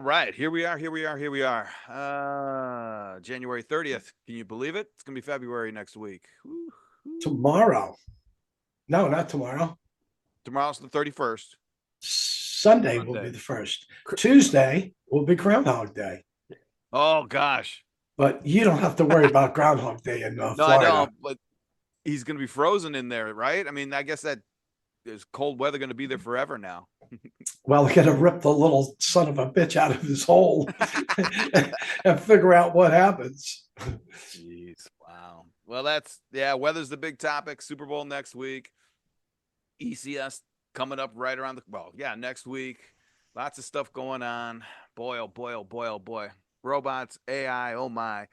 right, here we are. January 30th. Can you believe it? It's gonna be February next week. Woo-hoo. Tomorrow. No, not tomorrow. Tomorrow's the 31st. Sunday will be Monday. the first. Tuesday will be Groundhog Day. Oh gosh. But you don't have to worry about Groundhog Day in No, I Florida. don't. But he's gonna be frozen in there, right? I mean, I guess that is cold weather gonna be there forever now. Well, they're going to rip the little son of a bitch out of his hole and figure out what happens. Jeez. Wow. Well, yeah, weather's the big topic. Super Bowl next week. ECS coming up right around next week. Lots of stuff going on. Boy, oh boy, oh boy, oh boy. Robots, AI, oh my.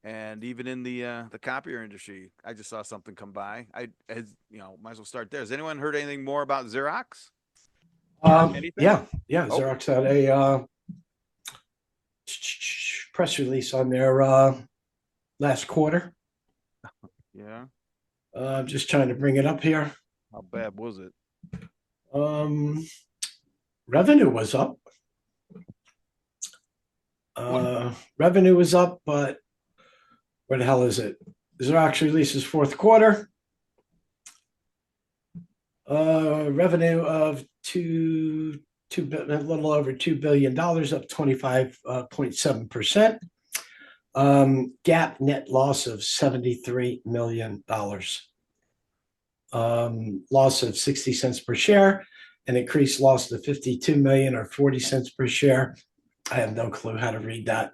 And even in the copier industry, I just saw something come by. Might as well start there. Has anyone heard anything more about Xerox? Anything? Yeah. Oh, Xerox had a press release on their last quarter. yeah. I'm just trying to bring it up here. How bad was it? Um, revenue was up. Revenue was up, but where the hell is it? Xerox releases fourth quarter. Revenue of a little over $2 billion, up 25.7%. GAAP net loss of $73 million. Loss of 60 cents per share, an increased loss to 52 million or 40 cents per share. I have no clue how to read that.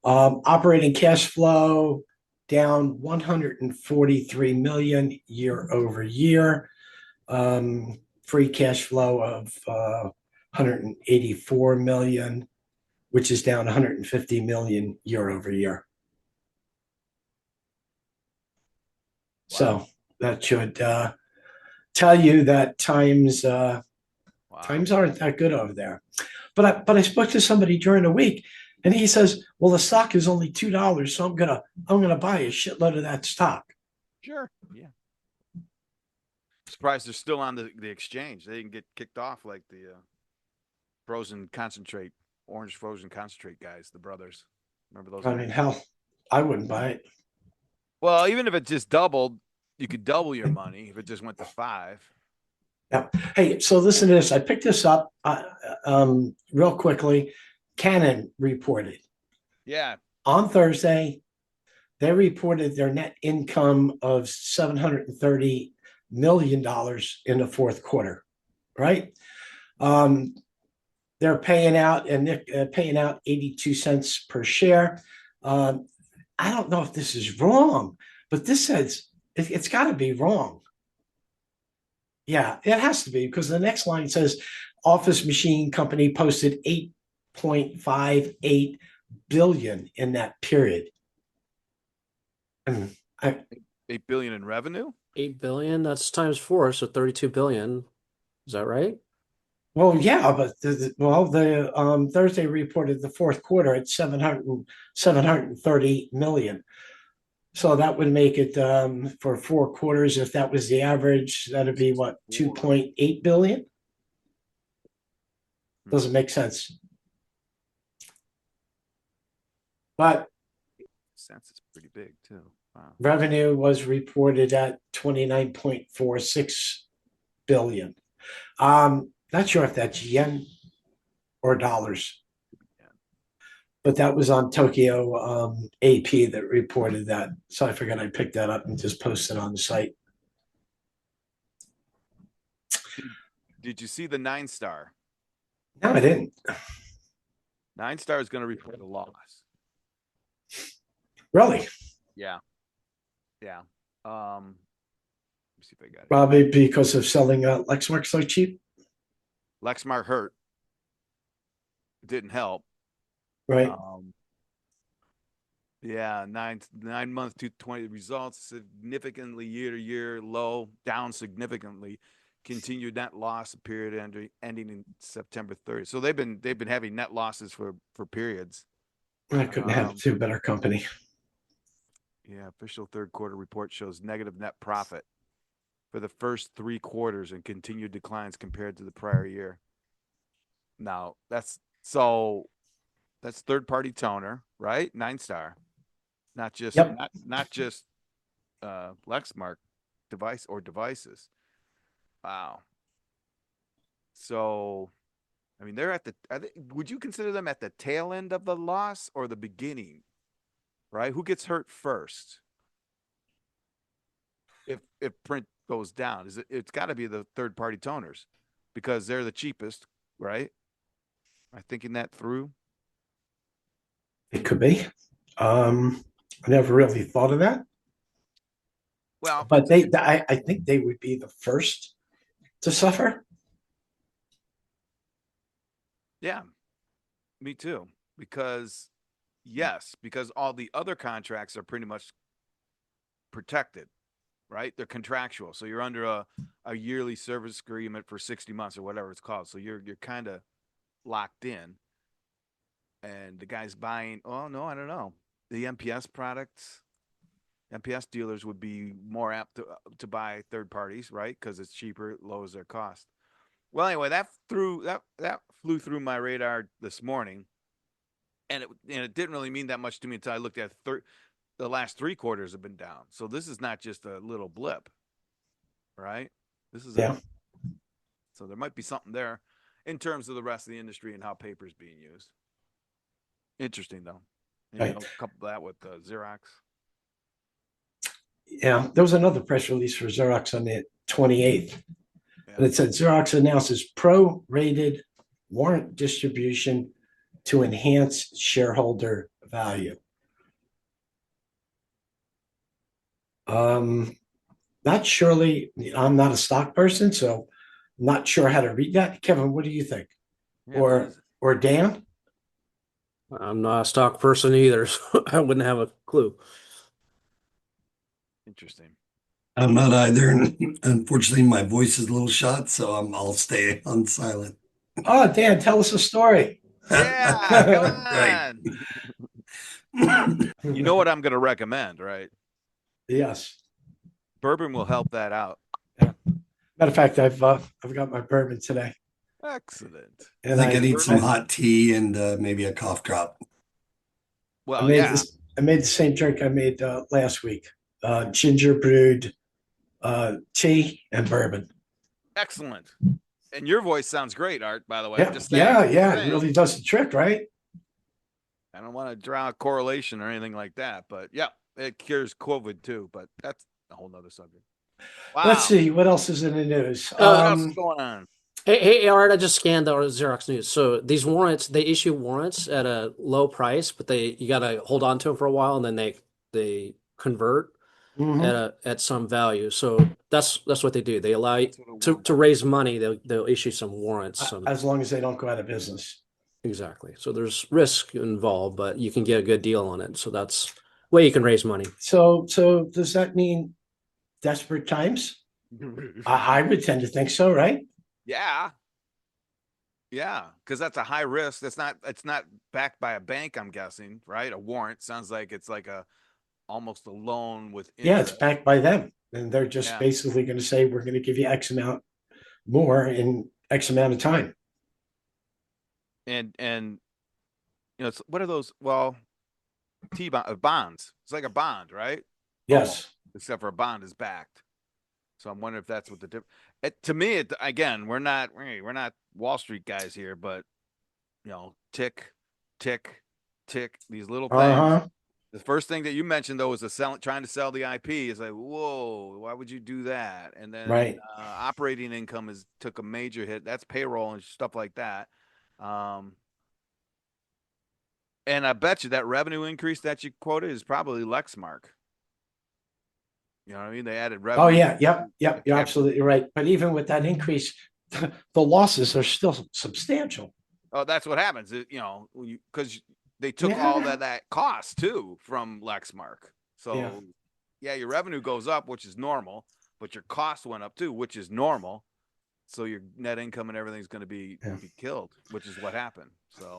Operating cash flow down 143 million year over year. Free cash flow of 184 million, which is down 150 million year over year. Wow. So that should tell you that times aren't that good over there. But I spoke to somebody during the week, and he says, "Well, the stock is only $2, so I'm gonna buy a shitload of that stock." Sure. Yeah. Surprised they're still on the exchange. They didn't get kicked off like the orange frozen concentrate guys, the brothers. Remember those I guys? mean, hell, I wouldn't buy it. Well, even if it just doubled, you could double your money if it just went to 5. Yeah. Hey, so listen to this. I picked this up real quickly. Canon reported. Yeah. On Thursday, they reported their net income of $730 million in the fourth quarter, right? They're paying out 82 cents per share. I don't know if this is wrong, but this says it's got to be wrong. Yeah, it has to be because the next line says Office Machine Company posted 8.58 billion in that period. And 8 billion in revenue? 8 billion, that's times 4, so 32 billion. Is that right? Well, yeah, but the Thursday reported the fourth quarter at 730 million. So that would make it for 4 quarters. If that was the average, that'd be what, 2.8 billion? Doesn't make sense. But sense is pretty big too. Wow. Revenue was reported at 29.46 billion. Not sure if that's yen or dollars. But that was on Tokyo AP that reported that. So I figured I'd pick that up and just post it on the site. Did you see the 9-star? No, I didn't. 9-star is going to report a loss. Really? Yeah. Yeah. Let me see if I got it. Probably because of selling Lexmark so cheap. Lexmark hurt. It didn't help. Right. Yeah, 9-month 220 results significantly year to year low, down significantly. Continued net loss period ending in September 30th. So they've been having net losses for periods. I couldn't have a better company. Yeah, official third quarter report shows negative net profit for the first 3 quarters and continued declines compared to the prior year. Now, that's so That's third party toner, right? 9 star, not just Yep. not just Lexmark device or devices. Wow. So, I mean, they're at the. Would you consider them at the tail end of the loss or the beginning? Right? Who gets hurt first if print goes down? Is it? It's got to be the third party toners because they're the cheapest, right? Am I thinking that through? It could be. I never really thought of that, Well, but I think they would be the first to suffer. yeah, me too. Because because all the other contracts are pretty much protected, right? They're contractual. So you're under a yearly service agreement for 60 months or whatever it's called. So you're kind of locked in. And the guy's buying, oh no, I don't know. The MPS products, MPS dealers would be more apt to buy third parties, right? Because it's cheaper, it lowers their cost. Well, anyway, that flew through my radar this morning, and it didn't really mean that much to me until I looked at the last 3 quarters have been down. So this is not just a little blip, right? This is Yeah. So there might be something there in terms of the rest of the industry and how paper is being used. Interesting though. And Right. couple that with Xerox. Yeah. There was another press release for Xerox on the 28th. Yeah. And it said Xerox announces pro-rated warrant distribution to enhance shareholder value. Not surely, I'm not a stock person, so I'm not sure how to read that. Kevin, what do you think? Yeah, or Dan? I'm not a stock person either, so I wouldn't have a clue. interesting. I'm not either. And unfortunately, my voice is a little shot, so I'll stay on silent. Oh, Dan, tell us a story. Yeah, come Right. on. You know what I'm going to recommend, right? Yes. Bourbon will help that out. Yeah. Matter of fact, I've got my bourbon today. Excellent. I And think I need some hot tea and maybe a cough drop. Well, yeah. I made the same drink I made last week. Ginger brewed tea and bourbon. Excellent. And your voice sounds great, Art, by the way. Yeah, Just saying. It really does the trick, right? I don't want to draw a correlation or anything like that, but yeah, it cures COVID too, but that's a whole nother subject. Wow. Let's see what else is in the news. What else is going on? Hey, Art, I just scanned the Xerox news. So these warrants, they issue warrants at a low price, but you got to hold on to them for a while, and then they convert at some value. So that's what they do. They allow you to raise money. They'll issue some warrants. As long as they don't go out of business. Exactly. So there's risk involved, but you can get a good deal on it. So that's way you can raise money. So does that mean desperate times? I would tend to think so, right? Yeah. Yeah, because that's a high risk. It's not backed by a bank, I'm guessing, right? A warrant sounds like it's like almost a loan with interest. Yeah, it's backed by them. And they're just basically going to say, we're going to give you X amount more in X amount of time. And what are those? Well, bonds. It's like a bond, right? Yes. Almost, except for a bond is backed. So I'm wondering if that's what the difference. To me, again, we're not Wall Street guys here, but tick, tick, tick. These little things. The first thing that you mentioned though was trying to sell the IP. Is like, whoa, why would you do that? And then operating income took a major hit. That's payroll and stuff like that. And I bet you that revenue increase that you quoted is probably Lexmark. You know what I mean? They added revenue. Oh yeah, yep. You're absolutely right. But even with that increase, the losses are still substantial. Oh, that's what happens. Because they took all that cost too from Lexmark. So your revenue goes up, which is normal, but your cost went up too, which is normal. So your net income and everything's going to be killed, which is what happened.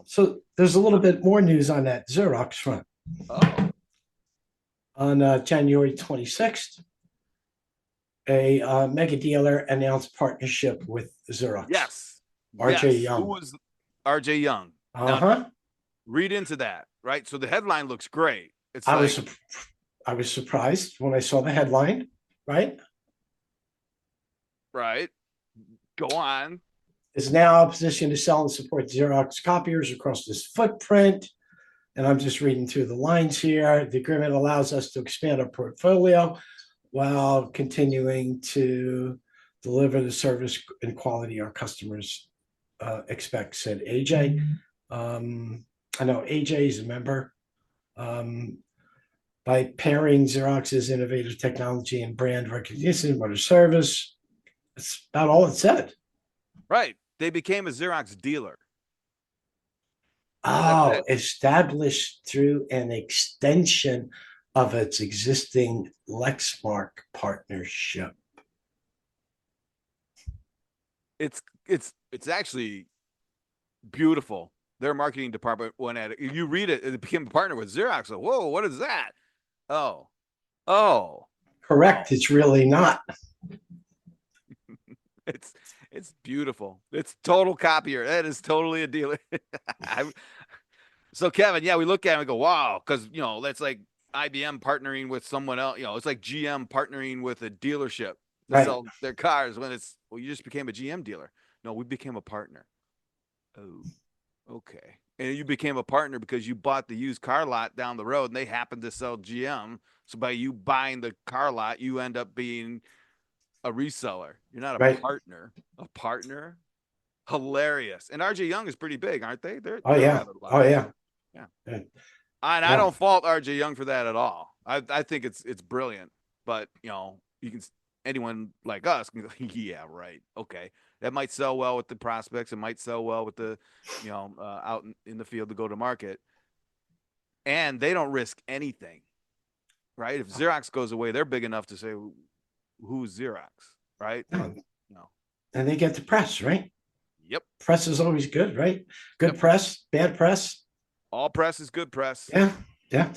So there's a little bit more news on that Xerox front. Oh. On January 26th, a mega dealer announced partnership with Xerox. Yes. RJ Young. Who was RJ Young? Uh-huh. Read into that, right? So the headline looks great. It's I like, was I was surprised when I saw the headline, right? right, go on. Is now positioned to sell and support Xerox copiers across this footprint. And I'm just reading through the lines here. The agreement allows us to expand our portfolio while continuing to deliver the service and quality our customers expect, said AJ. I know AJ is a member. By pairing Xerox's innovative technology and brand recognition with a service, that's about all it said. Right. They became a Xerox dealer. That's Oh, it. established through an extension of its existing Lexmark partnership. It's actually beautiful. Their marketing department went at it. You read it, it became a partner with Xerox. So, whoa, what is that? Oh, oh, oh. Correct. It's really not. It's it's beautiful. It's total copier. That is totally a dealer. So Kevin, yeah, we look at it and we go, wow, because that's like IBM partnering with someone else. It's like GM partnering with a dealership to Right. sell their cars when you just became a GM dealer. No, we became a partner. Oh, okay. And you became a partner because you bought the used car lot down the road and they happened to sell GM. So by you buying the car lot, you end up being a reseller. You're not a Right. partner. A partner? Hilarious. And RJ Young is pretty big, aren't they? Oh, They're yeah. rather Oh, large. yeah. Yeah. Yeah. And I Yeah. don't fault RJ Young for that at all. I think it's brilliant. But you can anyone like us can go, yeah, right. Okay. That might sell well with the prospects. It might sell well with the, out in the field to go to market. And they don't risk anything, right? If Xerox goes away, they're big enough to say, who's Xerox, right? No. No. And they get the press, right? Yep. Press is always good, right? Good Yep. press, bad press. All press is good press. Yeah. Yeah.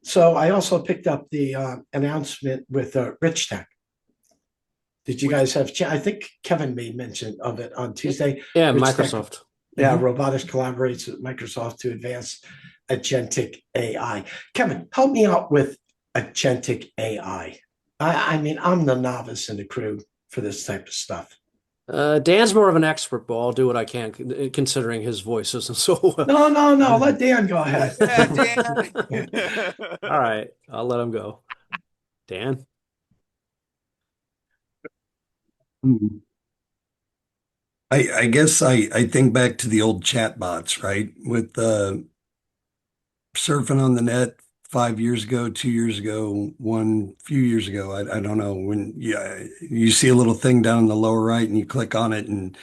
So I also picked up the announcement with Rich Tech. Did you Which guys have? I think Kevin made mention of it on Tuesday. Yeah, Rich Tech, Microsoft. yeah, Mhm. robotics collaborates with Microsoft to advance agentic AI. Kevin, help me out with agentic AI. I mean, I'm the novice in the crew for this type of stuff. Dan's more of an expert, but I'll do what I can, considering his voice isn't so No, no, no. Let Dan go ahead. Yeah, Dan. All right, I'll let him go. Dan? Hmm. I guess I think back to the old chat bots, right? With surfing on the net 5 years ago, 2 years ago, one few years ago. I don't know when you see a little thing down in the lower right and you click on it and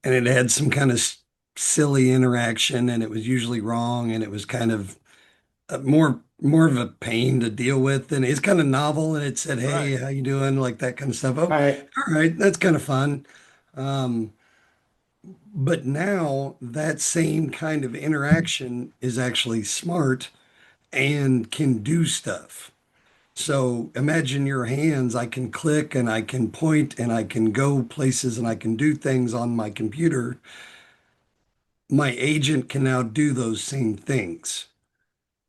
it had some kind of silly interaction and it was usually wrong and it was kind of more of a pain to deal with and it's kind of novel and it said, Right. "Hey, how you doing?" Like that kind of stuff. Oh, All right. all right, that's kind of fun. Um, but now that same kind of interaction is actually smart and can do stuff. So imagine your hands. I can click and I can point and I can go places and I can do things on my computer. My agent can now do those same things.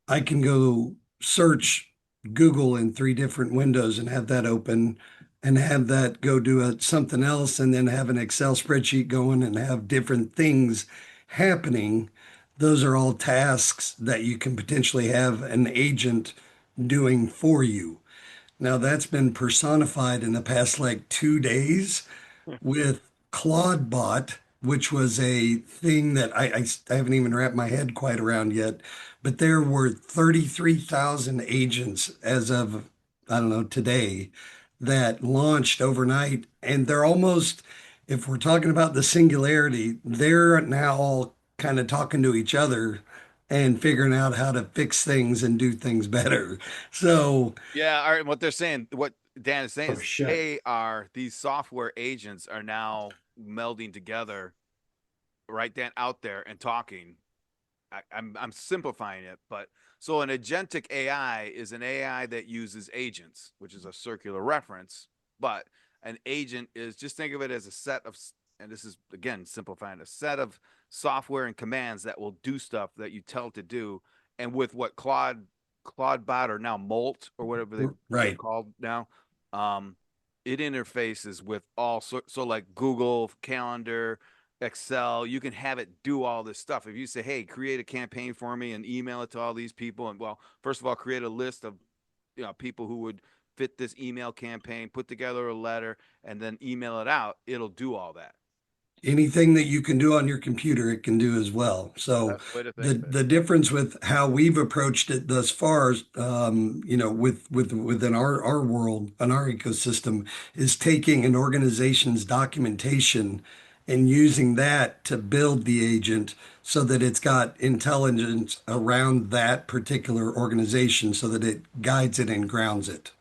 I can go search Google in three different windows and have that open and have that go do something else and then have an Excel spreadsheet going and have different things happening. Those are all tasks that you can potentially have an agent doing for you. Now, that's been personified in the past like 2 days with Claudebot, which was a thing that I haven't even wrapped my head quite around yet. But there were 33,000 agents as of, I don't know, today that launched overnight. And they're almost, if we're talking about the singularity, they're now all kind of talking to each other and figuring out how to fix things and do things better. So, Yeah, all right. What they're saying, what Dan is saying Oh, is shit. these software agents are now melding together, right, Dan, out there and talking. I'm simplifying it, but so an agentic AI is an AI that uses agents, which is a circular reference, but an agent is, just think of it as a set of and this is again simplifying, a set of software and commands that will do stuff that you tell it to do. And with what Claude Bot or now Molt or whatever they're Right. called now, um, it interfaces with all so like Google Calendar, Excel. You can have it do all this stuff. If you say, "Hey, create a campaign for me and email it to all these people," and well, first of all, create a list of people who would fit this email campaign, put together a letter, and then email it out. It'll do all that. Anything that you can do on your computer, it can do as well. So Best way to think the of it. the difference with how we've approached it thus far, within our world and our ecosystem, is taking an organization's documentation and using that to build the agent so that it's got intelligence around that particular organization so that it guides it and grounds it.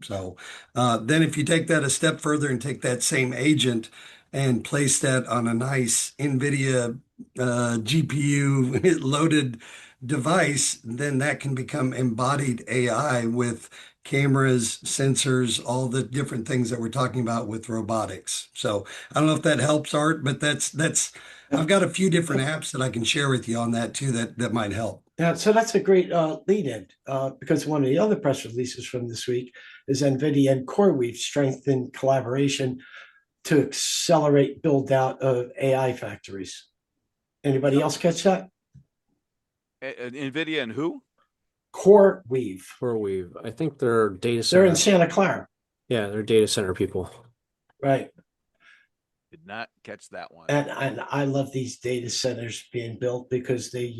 So then if you take that a step further and take that same agent and place that on a nice NVIDIA GPU loaded device, then that can become embodied AI with cameras, sensors, all the different things that we're talking about with robotics. So I don't know if that helps, Art, but that's I've got a few different apps that I can share with you on that too that might help. Yeah, so that's a great lead in because one of the other press releases from this week is NVIDIA and CoreWeave strengthen collaboration to accelerate build out of AI factories. Anybody else catch that? NVIDIA and who? CoreWeave. CoreWeave. I think they're data They're in center. Santa Clara, Yeah, they're data center people. right? Did not catch that one. And I love these data centers being built because they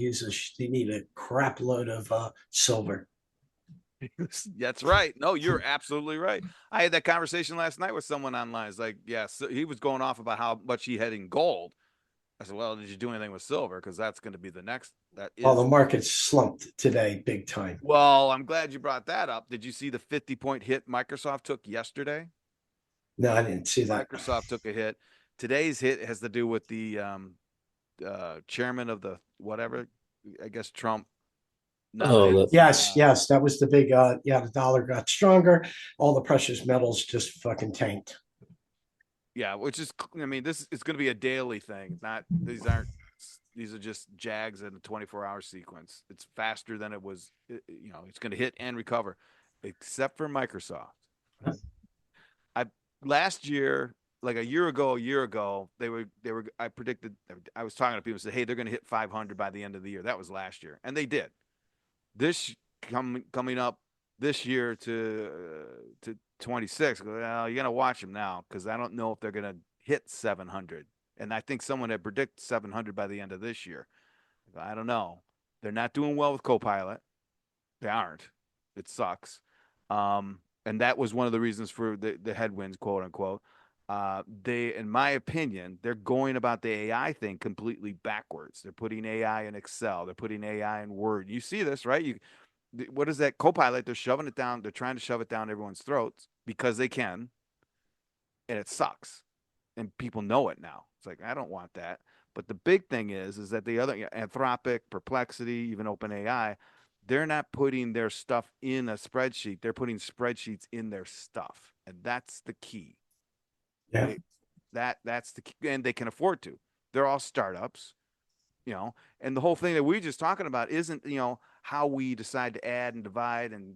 they need a crap load of silver. That's right. No, you're absolutely right. I had that conversation last night with someone online. It's like, yeah, so he was going off about how much he had in gold. I said, well, did you do anything with silver? Because that's going to be the next. That Well, the is. market's slumped today, big time. Well, I'm glad you brought that up. Did you see the 50-point hit Microsoft took yesterday? No, I didn't see that. Microsoft took a hit. Today's hit has to do with the chairman of the whatever, I guess Trump Oh, nominates. Yes, that was the big the dollar got stronger, all the precious metals just fucking tanked. Yeah, which is, I mean, this is going to be a daily thing. Not these are just jags in a 24-hour sequence. It's faster than it was. It's going to hit and recover, except for Microsoft. I last year, like a year ago, they were. I predicted. I was talking to people and said, "Hey, they're going to hit 500 by the end of the year." That was last year, and they did. This coming up this year to 26. Well, you're gonna watch them now because I don't know if they're gonna hit 700. And I think someone had predicted 700 by the end of this year. I don't know. They're not doing well with Copilot. They aren't. It sucks. And that was one of the reasons for the headwinds, quote unquote. In my opinion, they're going about the AI thing completely backwards. They're putting AI in Excel. They're putting AI in Word. You see this, right? What is that Copilot? They're shoving it down. They're trying to shove it down everyone's throats because they can, and it sucks. And people know it now. It's like, I don't want that. But the big thing is that the other Anthropic, Perplexity, even OpenAI, they're not putting their stuff in a spreadsheet. They're putting spreadsheets in their stuff, and that's the key. Yeah. That's the key, and they can afford to. They're all startups, and the whole thing that we just talking about isn't how we decide to add and divide and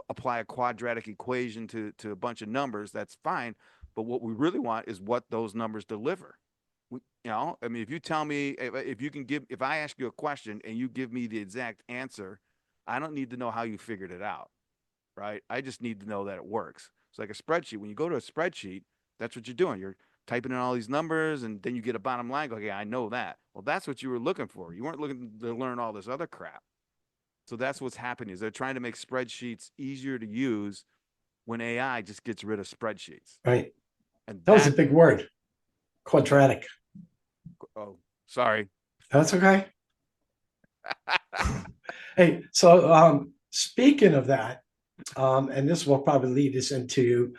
apply a quadratic equation to a bunch of numbers. That's fine, but what we really want is what those numbers deliver. I mean, if you tell me if I ask you a question and you give me the exact answer, I don't need to know how you figured it out, right? I just need to know that it works. It's like a spreadsheet. When you go to a spreadsheet, that's what you're doing. You're typing in all these numbers, and then you get a bottom line. Go, okay, I know that. Well, that's what you were looking for. You weren't looking to learn all this other crap. So that's what's happening is they're trying to make spreadsheets easier to use when AI just gets rid of spreadsheets. Right. And That was a big word. Quadratic. Oh, sorry. That's okay. Hey, so speaking of that, and this will probably lead us into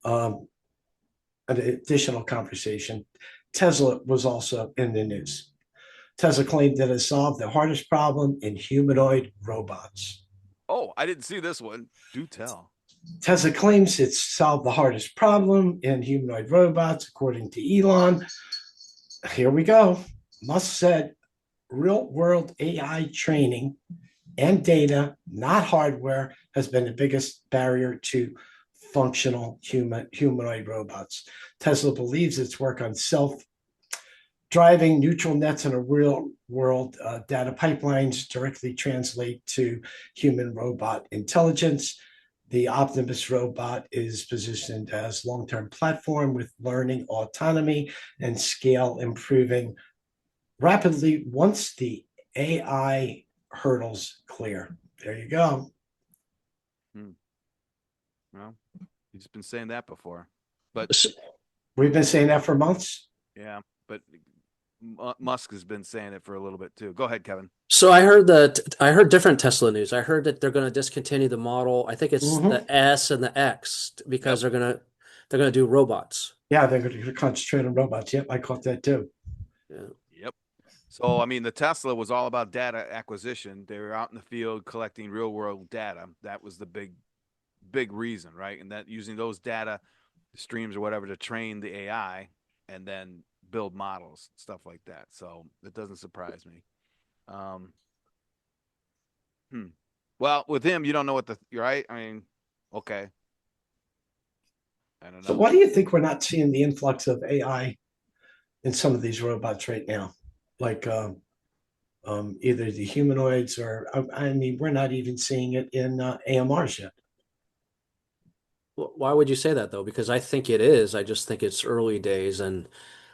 an additional conversation. Tesla was also in the news. Tesla claimed that it solved the hardest problem in humanoid robots. Oh, I didn't see this one. Do tell. Tesla claims it's solved the hardest problem in humanoid robots, according to Elon. Here we go. Musk said real world AI training and data, not hardware, has been the biggest barrier to functional humanoid robots. Tesla believes its work on self driving neutral nets in a real world data pipelines directly translate to human robot intelligence. The Optimus robot is positioned as long-term platform with learning autonomy and scale improving rapidly once the AI hurdles clear. There you go. Well, he's been saying that before, but We've been saying that for months. yeah, but Musk has been saying it for a little bit too. Go ahead, Kevin. So I heard different Tesla news. I heard that they're going to discontinue the model. I think it's Mm-hmm. the S and the X because Yep. they're going to do robots. Yeah, they're going to concentrate on robots. Yep, I caught that too. Yeah. Yep. So, I mean, the Tesla was all about data acquisition. They were out in the field collecting real world data. That was the big reason, right? And that using those data streams or whatever to train the AI and then build models, stuff like that. So it doesn't surprise me. Um, Well, with him, you don't know what you're right. I mean, okay. I don't So, know. why do you think we're not seeing the influx of AI in some of these robots right now? Like either the humanoids or, I mean, we're not even seeing it in AMRs yet. Why would you say that though? Because I think it is. I just think it's early days and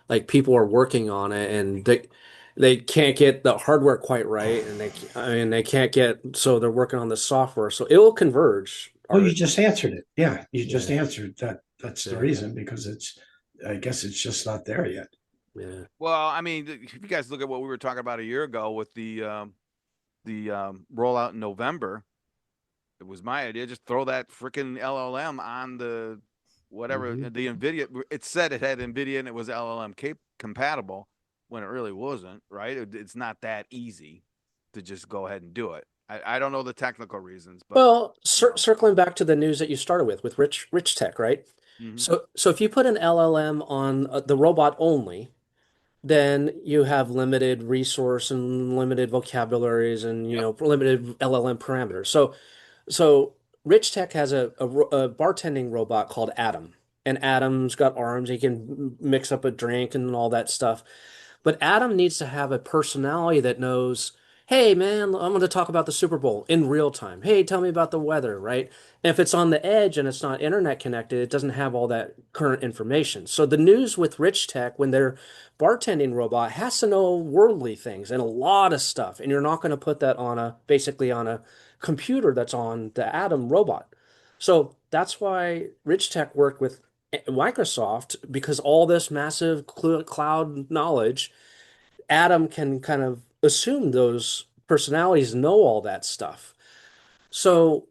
like people are working on it and they can't get the hardware quite right and I mean they can't get so they're working on the software. So it will converge, Well, you Art. just answered it. Yeah, you just Yeah. answered that. That's the Yeah. reason because I guess it's just not there yet. Yeah. Well, I mean, if you guys look at what we were talking about a year ago with the rollout in November, it was my idea. Just throw that freaking LLM on the whatever Hmm. the NVIDIA. It said it had NVIDIA and it was LLM compatible when it really wasn't. Right? It's not that easy to just go ahead and do it. I don't know the technical reasons, but Well, you know. circling back to the news that you started with Rich Tech, right? Mm-hmm. So if you put an LLM on the robot only, then you have limited resource and limited vocabularies and Yep. limited LLM parameters. So Rich Tech has a bartending robot called Adam, and Adam's got arms. He can mix up a drink and all that stuff. But Adam needs to have a personality that knows, hey man, I'm going to talk about the Super Bowl in real time. Hey, tell me about the weather, right? And if it's on the edge and it's not internet connected, it doesn't have all that current information. So the news with Rich Tech, when their bartending robot has to know worldly things and a lot of stuff, and you're not going to put that on basically on a computer that's on the Adam robot. So that's why Rich Tech worked with Microsoft because all this massive cloud knowledge, Adam can kind of assume those personalities know all that stuff. So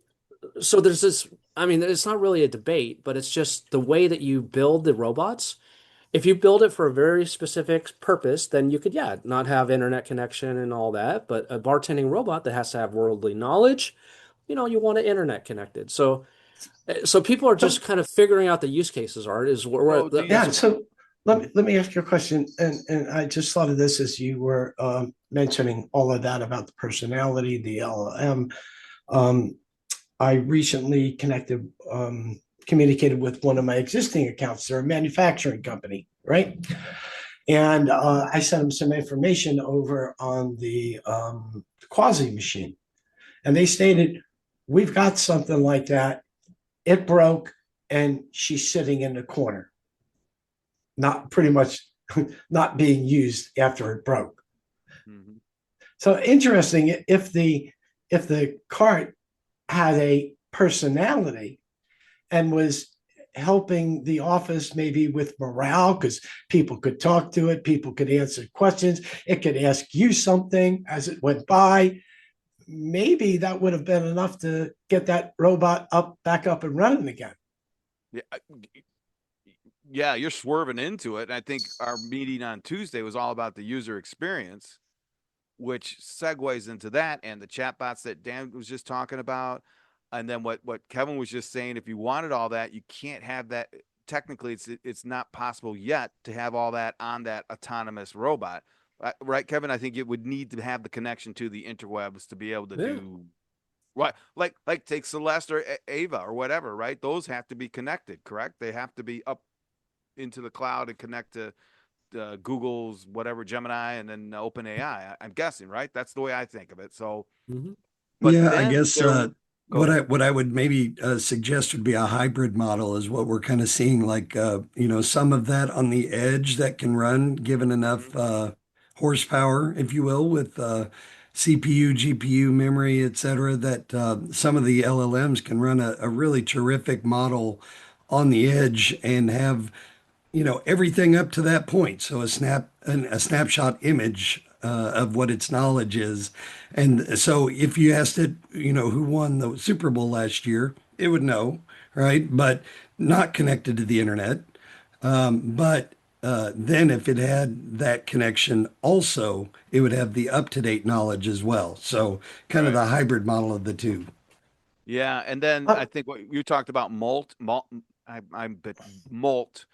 so there's this, I mean, it's not really a debate, but it's just the way that you build the robots. If you build it for a very specific purpose, then you could, yeah, not have internet connection and all that. But a bartending robot that has to have worldly knowledge, you want it internet connected. So people are just So kind of figuring out the use cases, Art, is So do you? yeah, that's so let me ask you a question, and I just thought of this as you were mentioning all of that about the personality, the LLM. Um, I recently communicated with one of my existing accounts. They're a manufacturing company, right? And I sent them some information over on the Quasi machine, and they stated, "We've got something like that. It broke, and she's sitting in the corner, not pretty much not being used after it broke." Mhm. So interesting. If the cart had a personality and was helping the office maybe with morale because people could talk to it, people could answer questions, it could ask you something as it went by. Maybe that would have been enough to get that robot back up and running again. Yeah, yeah, you're swerving into it. And I think our meeting on Tuesday was all about the user experience, which segues into that and the chatbots that Dan was just talking about. And then what Kevin was just saying, if you wanted all that, you can't have that. Technically, it's not possible yet to have all that on that autonomous robot, right, Kevin? I think it would need to have the connection to the interwebs to be able to Yeah. do right, like take Celeste or Ava or whatever, right? Those have to be connected, correct? They have to be up into the cloud and connect to Google's whatever Gemini and then OpenAI. I'm guessing, right? That's the way I think of it. So, Hmm. but Yeah, I then guess there, go ahead. what I would maybe suggest would be a hybrid model is what we're kind of seeing, like some of that on the edge that can run given enough Mhm. horsepower, if you will, with CPU, GPU, memory, et cetera, that some of the LLMs can run a really terrific model on the edge and have everything up to that point. So a snapshot image of what its knowledge is. And so if you asked it, who won the Super Bowl last year, it would know, right? But not connected to the internet. But then if it had that connection also, it would have the up-to-date knowledge as well. So kind of Right. the hybrid model of the two. Yeah, and then I Uh, think what you talked about molt. I'm but molt.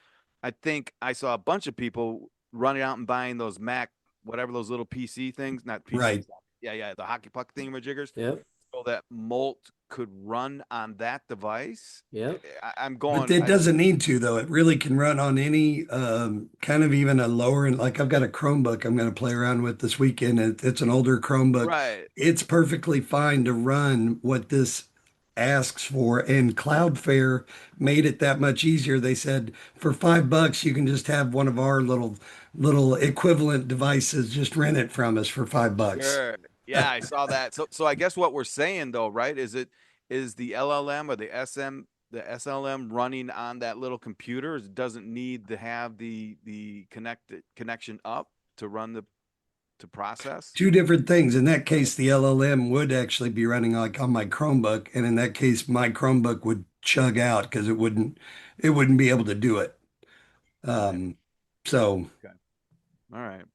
I think I saw a bunch of people running out and buying those Mac, whatever those little PC things, not PCs. Right. Yeah, yeah, the hockey puck thingamajiggers, Yep. so that molt could run on that device. Yep. I'm But going. it doesn't need to, though. It really can run on any kind of even a lower end. Like I've got a Chromebook I'm going to play around with this weekend. It's an older Chromebook. Right. It's perfectly fine to run what this asks for. And Cloudflare made it that much easier. They said for $5, you can just have one of our little equivalent devices. Just rent it from us for $5. Sure. Yeah, I saw that. So I guess what we're saying though, right, is the LLM or the SLM running on that little computer it doesn't need to have the connected connection up to run the to process. Two different things. In that case, the LLM would actually be running like on my Chromebook, and in that case, my Chromebook would chug out because it wouldn't be able to do it. Right. Um, so Okay. All right.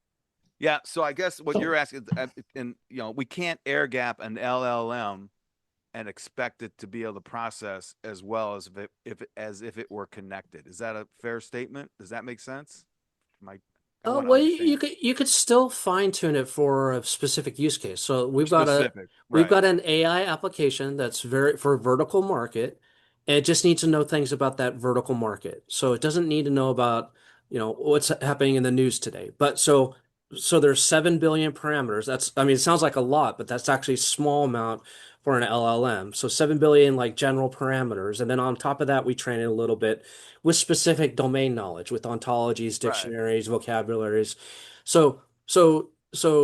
Yeah, so I guess what so you're asking and we can't air gap an LLM and expect it to be able to process as well as if it were connected. Is that a fair statement? Does that make sense? My I Oh, want to well, understand. you could still fine tune it for a specific use case. So Specific, we've right? got an AI application that's very for vertical market, and it just needs to know things about that vertical market. So it doesn't need to know about, what's happening in the news today. But so there's 7 billion parameters. That's I mean, it sounds like a lot, but that's actually a small amount for an LLM. So 7 billion like general parameters, and then on top of that, we train it a little bit with specific domain knowledge, with ontologies, Right. dictionaries, vocabularies. So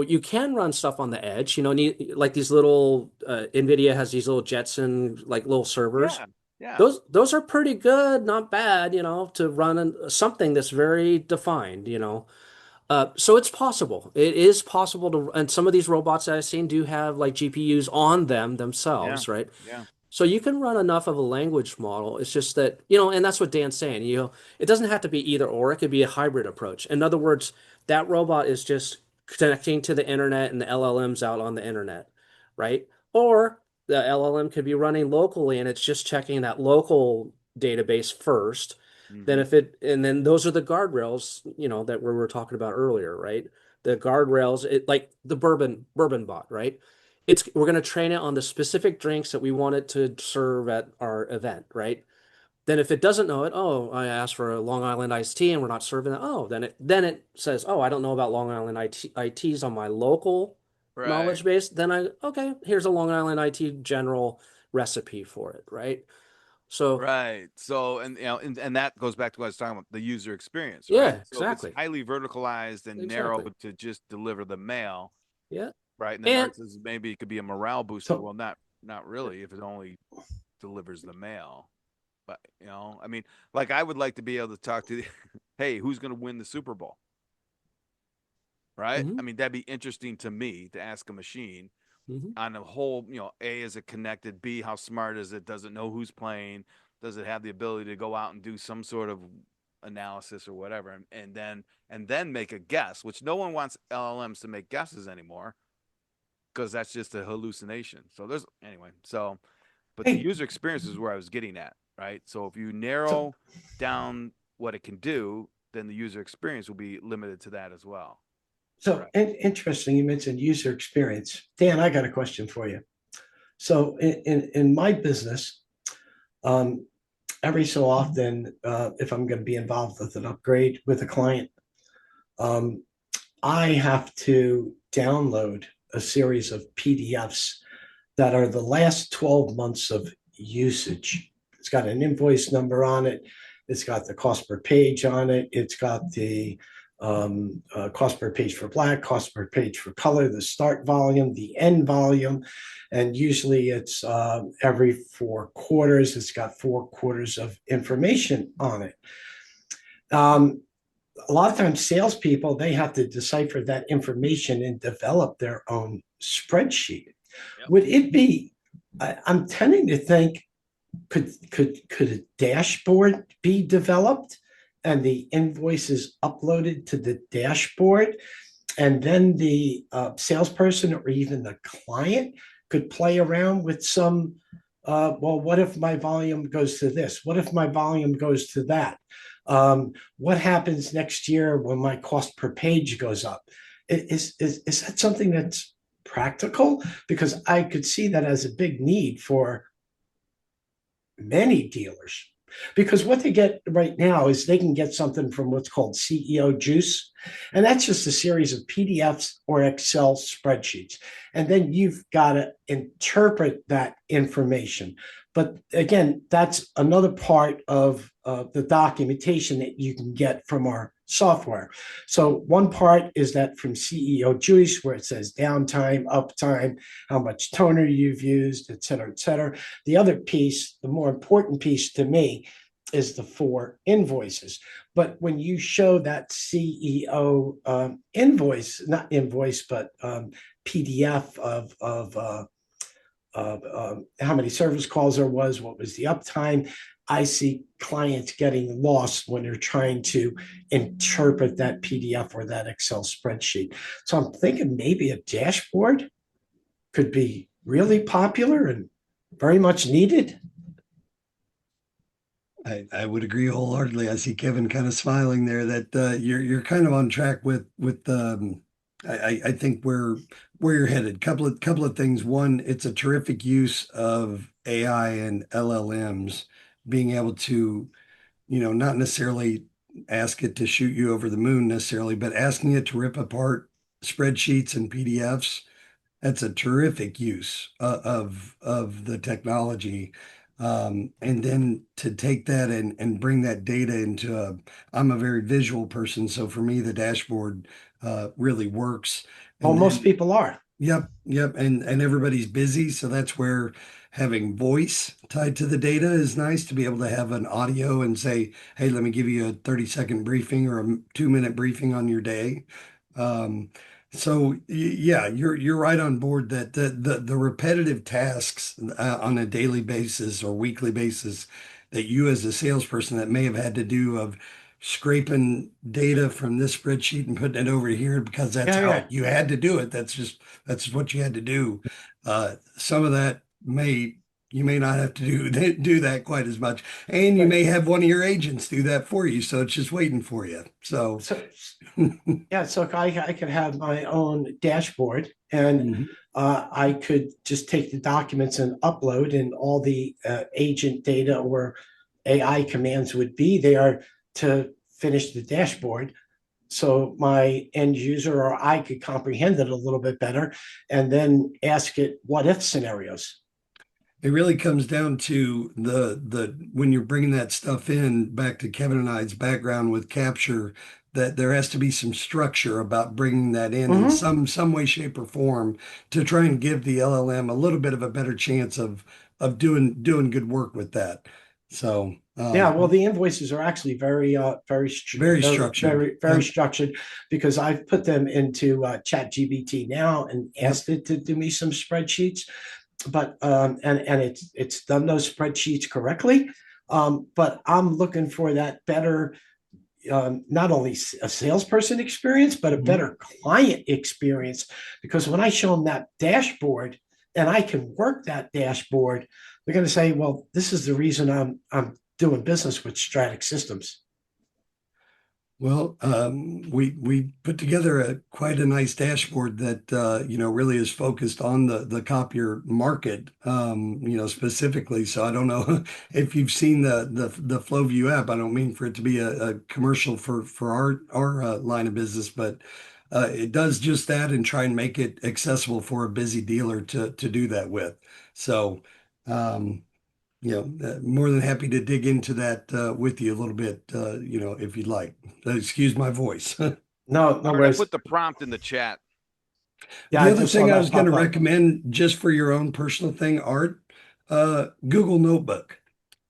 you can run stuff on the edge, like these little NVIDIA has these little Jetson like little servers. Yeah. Yeah. Those are pretty good, not bad, to run something that's very defined. So it's possible. It is possible to, and some of these robots that I've seen do have like GPUs on them Yeah. themselves, right? Yeah. So you can run enough of a language model. It's just that, and that's what Dan's saying. It doesn't have to be either or. It could be a hybrid approach. In other words, that robot is just connecting to the internet and the LLM's out on the internet, right? Or the LLM could be running locally and it's just checking that local database first. Hmm. And then those are the guardrails, that we were talking about earlier, right? The guardrails, like the bourbon bot, right? We're going to train it on the specific drinks that we want it to serve at our event, right? Then if it doesn't know it, oh, I asked for a Long Island iced tea and we're not serving that. Oh, then it says, oh, I don't know about Long Island ITs on my local Right. knowledge base. Then okay, here's a Long Island IT general recipe for it, right? So Right. So, and that goes back to what I was talking about, the user experience, right? yeah, So if it's exactly, highly verticalized and exactly, narrowed to just deliver the mail, yeah, right? And the and narcissist maybe it could be a morale booster. so Well, not really if it only delivers the mail. But I mean, like I would like to be able to talk to hey, who's going to win the Super Bowl? Right? hmm I mean, that'd be interesting to me to ask a machine hmm on a whole, A, is it connected? B, how smart is it? Does it know who's playing? Does it have the ability to go out and do some sort of analysis or whatever and then make a guess, which no one wants LLMs to make guesses anymore because that's just a hallucination. So there's anyway. So but the Hey, user experience is where I was getting at, right? So if you so narrow down what it can do, then the user experience will be limited to that as well. so Correct. interesting. You mentioned user experience. Dan, I got a question for you. So in my business, um, every so often, if I'm going to be involved with an upgrade with a client, um, I have to download a series of PDFs that are the last 12 months of usage. It's got an invoice number on it. It's got the cost per page on it. It's got the cost per page for black, cost per page for color, the start volume, the end volume. And usually it's every 4 quarters. It's got 4 quarters of information on it. Um, a lot of times salespeople, they have to decipher that information and develop their own spreadsheet. Yep. Would it be, I'm tending to think, could a dashboard be developed and the invoices uploaded to the dashboard, and then the salesperson or even the client could play around with some, well, what if my volume goes to this? What if my volume goes to that? What happens next year when my cost per page goes up? Is that something that's practical? Because I could see that as a big need for many dealers. Because what they get right now is they can get something from what's called CEO Juice. And that's just a series of PDFs or Excel spreadsheets. And then you've got to interpret that information. But again, that's another part of the documentation that you can get from our software. So one part is that from CEO Juice, where it says downtime, uptime, how much toner you've used, et cetera, et cetera. The other piece, the more important piece to me, is the 4 invoices. But when you show that CEO invoice, not invoice, but PDF of how many service calls there was, what was the uptime, I see clients getting lost when they're trying to interpret that PDF or that Excel spreadsheet. So I'm thinking maybe a dashboard could be really popular and very much needed. I would agree wholeheartedly. I see Kevin kind of smiling there that you're kind of on track with I think where you're headed. Couple of things. One, it's a terrific use of AI and LLMs being able to, not necessarily ask it to shoot you over the moon necessarily, but asking it to rip apart spreadsheets and PDFs. That's a terrific use of the technology. And then to take that and bring that data into I'm a very visual person, so for me the dashboard really works. Well, And most then people are. yep, and everybody's busy, so that's where having voice tied to the data is nice to be able to have an audio and say, hey, let me give you a 30-second briefing or a 2-minute briefing on your day. Um, so yeah, you're right on board that the repetitive tasks on a daily basis or weekly basis that you as a salesperson that may have had to do of scraping data from this spreadsheet and putting it over here because that's Yeah, how yeah. you had to do it. That's what you had to do. Some of that you may not have to do that quite as much, and you Right. may have one of your agents do that for you. So it's just waiting for you. So So yeah, so I could have my own dashboard, and mhm. I could just take the documents and upload, and all the agent data or AI commands would be there to finish the dashboard. So my end user or I could comprehend it a little bit better and then ask it what if scenarios. It really comes down to the when you're bringing that stuff in back to Kevin and I's background with capture, that there has to be some structure about bringing that in Mm-hmm. some way, shape, or form to try and give the LLM a little bit of a better chance of doing good work with that. So Yeah, well, the invoices are actually very very, structured. very structured because I've put them into Chat GBT now and Yep. asked it to do me some spreadsheets, but and it's done those spreadsheets correctly. But I'm looking for that better, not only a salesperson experience, but a Mhm. better client experience. Because when I show them that dashboard and I can work that dashboard, They're going to say, well, this is the reason I'm doing business with Stratic Systems. Well, we put together quite a nice dashboard that really is focused on the copier market, specifically. So I don't know if you've seen the FlowView app. I don't mean for it to be a commercial for our line of business, but it does just that and try and make it accessible for a busy dealer to do that with. So. Um, more than happy to dig into that with you a little bit, if you'd like. Excuse my voice. No, no Art, I worries. put the prompt in the chat. Yeah, The I other just saw thing I that was going to pop up. recommend just for your own personal thing, Art, Google Notebook.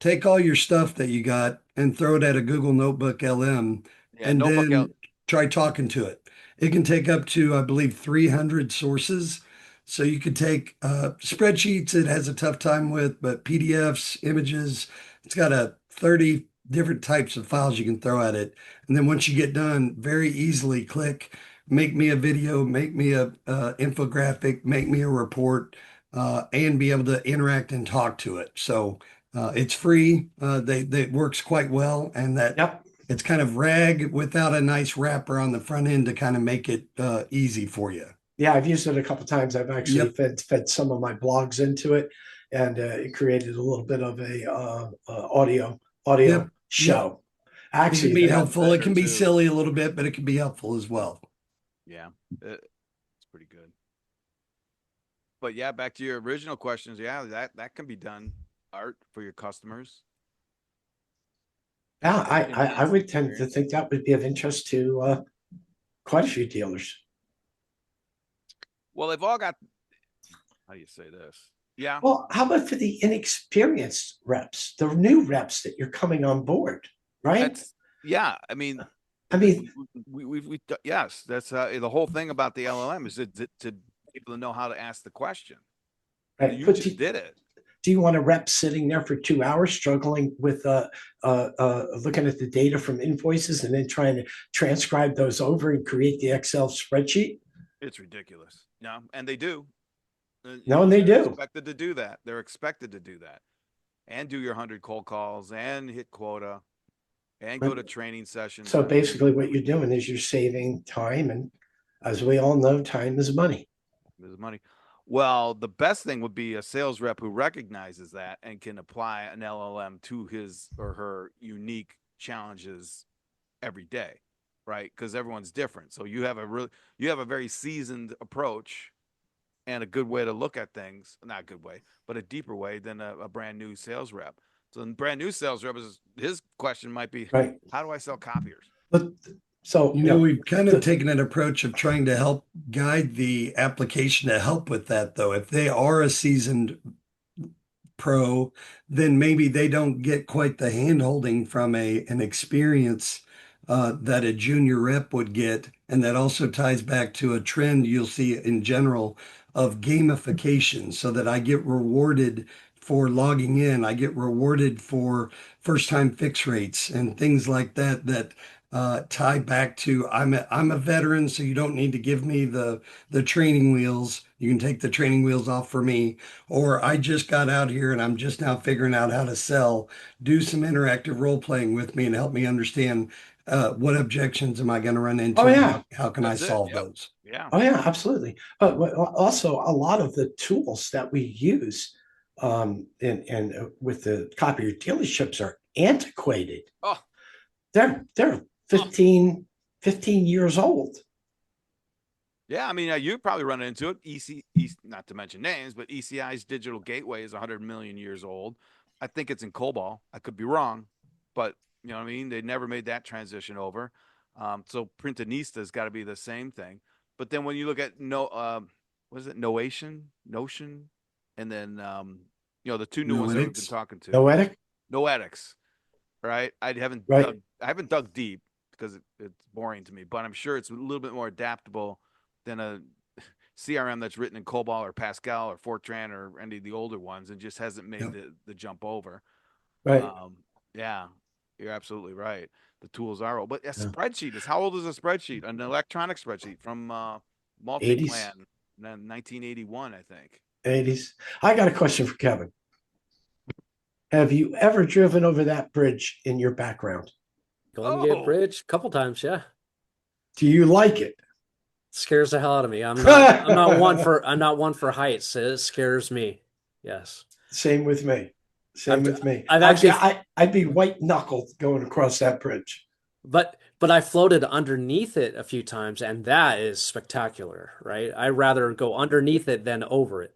Take all your stuff that you got and throw it at a Google Notebook LM Yeah, and notebook out. then try talking to it. It can take up to, I believe, 300 sources. So you could take spreadsheets it has a tough time with, but PDFs, images, it's got a 30 different types of files you can throw at it. And then once you get done, very easily click make me a video, make me a infographic, make me a report, and be able to interact and talk to it. So it's free. They it works quite well, and that Yep. it's kind of RAG without a nice wrapper on the front end to kind of make it easy for you. Yeah, I've used it a couple times. I've actually Yep. fed some of my blogs into it, and it created a little bit of a audio Yep. Yep. show. It can Actually, be It the, helps helpful. It better can be too. silly a little bit, but it can be helpful as well. Yeah, it's pretty good. But yeah, back to your original questions. Yeah, that can be done, Art, for your customers. yeah, I Enhance the would tend to experience. think that would be of interest to quite a few dealers. Well, they've all got. How do you say this? Yeah, Well, how about for the inexperienced reps, the new reps that you're coming on board, right? that's yeah. I mean, I mean, yes, that's the whole thing about the LLM is to people to know how to ask the question. And right, you but just did it. do you want a rep sitting there for 2 hours struggling with looking at the data from invoices and then trying to transcribe those over and create the Excel spreadsheet? It's ridiculous. Yeah, and they do. No, and they They're do. expected to do that. They're expected to do that and do your 100 cold calls and hit quota and go to training sessions So on basically, what you're everything. doing is you're saving time, and as we all know, time is money. There's money. Well, the best thing would be a sales rep who recognizes that and can apply an LLM to his or her unique challenges every day, right? Because everyone's different. So you have a very seasoned approach and a good way to look at things. Not a good way, but a deeper way than a brand new sales rep. So the brand new sales rep is his question might be, Right. how do I sell copiers? But so We've kind of the, taken an approach of trying to help guide the application to help with that, though. If they are a seasoned pro, then maybe they don't get quite the hand holding from an experience that a junior rep would get. And that also ties back to a trend you'll see in general of gamification, so that I get rewarded for logging in. I get rewarded for first time fix rates and things like that that tie back to I'm a veteran, so you don't need to give me the training wheels. You can take the training wheels off for me. Or I just got out here and I'm just now figuring out how to sell. Do some interactive role playing with me and help me understand what objections am I going to run oh into and yeah, how can I That's it. solve Yep. those? Yeah. oh yeah, absolutely. But also a lot of the tools that we use and with the copier dealerships are antiquated. Oh, They're oh. 15 years old. Yeah, I mean, you probably run into it. Not to mention names, but ECI's digital gateway is 100 million years old. I think it's in COBOL. I could be wrong, but you know what I mean? They never made that transition over. So Printanista's got to be the same thing. But then when you look at what is it? Notion, and then the two new ones that we've been Noetics. talking to, Noetic, Noetics, right? right? I haven't dug deep because it's boring to me, but I'm sure it's a little bit more adaptable than a CRM that's written in COBOL or Pascal or Fortran or any of the older ones and just hasn't made Yep. the jump over. Right. Yeah, you're absolutely right. The tools are old, but a Yeah. spreadsheet is how old is a spreadsheet? An electronic spreadsheet from 80s, Multiplan, 1981, I think. 80s. I got a question for Kevin. Have you ever driven over that bridge in your background? Golden Gate Oh, Bridge, a couple times, yeah. Do you like it? Scares the hell out of me. I'm not one for heights. It scares me. Yes. Same with me. Same I've with me. I've I'd be actually I'd be white knuckled going across that bridge. but I floated underneath it a few times and that is spectacular, right? I'd rather go underneath it than over it.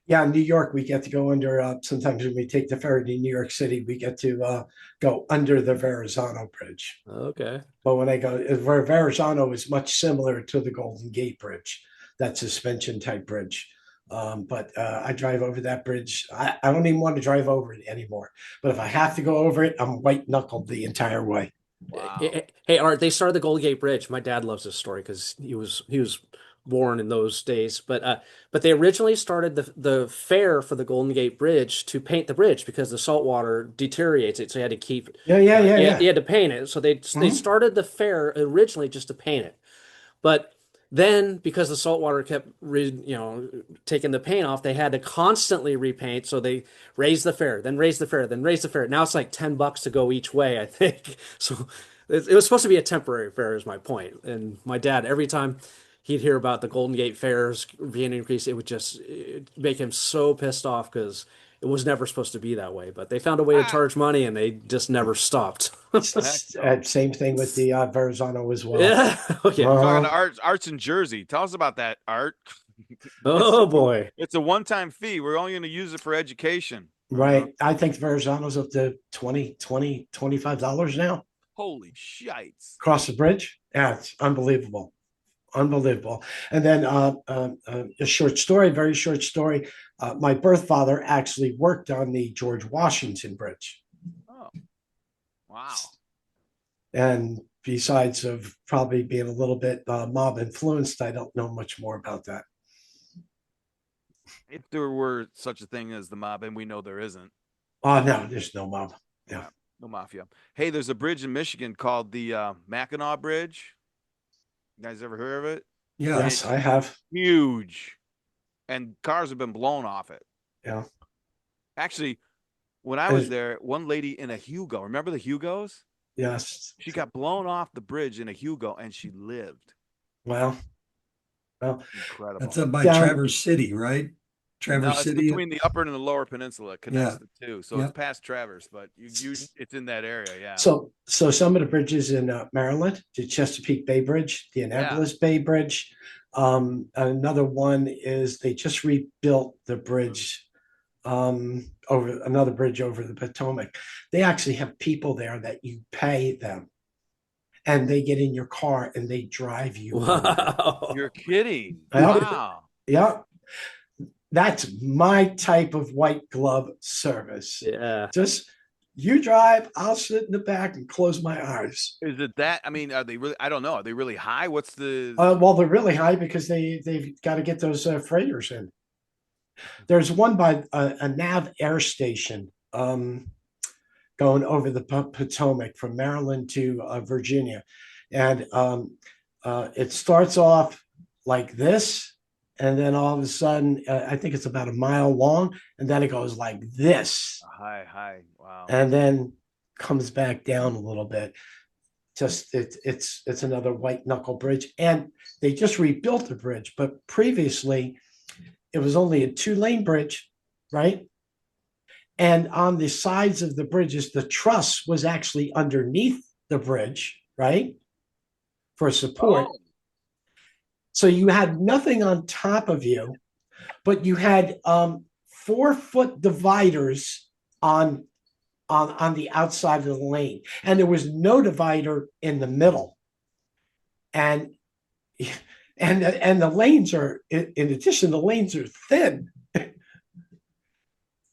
Yeah, in New York, we get to go under. Sometimes when we take the ferry to New York City, we get to go under the Verrazano Bridge. Okay. But when I go, Verrazano is much similar to the Golden Gate Bridge, that suspension type bridge. But I drive over that bridge. I don't even want to drive over it anymore. But if I have to go over it, I'm white knuckled the entire way. wow. Hey, Art, they started the Golden Gate Bridge. My dad loves this story because he was born in those days. But they originally started the fair for the Golden Gate Bridge to paint the bridge because the salt water deteriorates it. So you had to keep Yeah, yeah, yeah, you yeah. had to paint it. So they Mhm. started the fair originally just to paint it. But then because the salt water kept taking the paint off, they had to constantly repaint. So they raised the fare, then raised the fare, then raised the fare. Now it's like $10 to go each way, I think. So it was supposed to be a temporary fare, is my point. And my dad, every time he'd hear about the Golden Gate fares being increased, it'd make him so pissed off because it was never supposed to be that way. But they found a way to Ah, charge money, and they just never stopped. heck no. Same thing with the Verrazano as well. Yeah. Oh yeah. We're talking Uh, to Arts in Jersey. Tell us about that, Art. It's Oh boy. it's a one-time fee. We're only going to use it for education. right. I think Verrazano's up to 25 dollars now Holy shites. across the bridge. Yeah, it's unbelievable. Unbelievable. And then a short story, very short story. My birth father actually worked on the George Washington Bridge. Oh, wow. And besides of probably being a little bit mob influenced, I don't know much more about that. If there were such a thing as the mob, and we know there isn't. Oh, no, there's no mob. Yeah. Yeah, no mafia. Hey, there's a bridge in Michigan called the Mackinac Bridge. You guys ever heard of it? Yeah. Yes, It's I have. huge, and cars have been blown off it. Yeah. Actually, when I was And- there, one lady in a Hugo, remember the Hugos? yes. She got blown off the bridge in a Hugo and she lived. Well, well, That's Incredible. up by down. Traverse City, right? No, Traverse it's City. between the upper and the lower peninsula. It connects Yeah. the two. So it's Yep. past Traverse, but it's in that area. Yeah. So some of the bridges in Maryland, the Chesapeake Bay Bridge, the Yeah. Annapolis Bay Bridge. Another one is they just rebuilt the bridge over another bridge over the Potomac. They actually have people there that you pay them, and they get in your car and they drive you over. You're Wow. kidding. Yeah, Wow. yeah. That's my type of white glove service. Yeah. Just you drive, I'll sit in the back and close my eyes. Is it that? I mean, are they really? I don't know. Are they really high? What's the? Well, they're really high because they've got to get those freighters in. There's one by a Nav Air Station going over the Potomac from Maryland to Virginia, and it starts off like this, and then all of a sudden, I think it's about a mile long, and then it goes like this, High, high. Wow. and then comes back down a little bit. Just it's another white knuckle bridge, and they just rebuilt the bridge, but previously it was only a 2-lane bridge, right? And on the sides of the bridges, the truss was actually underneath the bridge, right? For support. Oh, So you had nothing on top of you, but you had 4-foot dividers on the outside of the lane, and there was no divider in the middle. And the lanes are, in addition, the lanes are thin.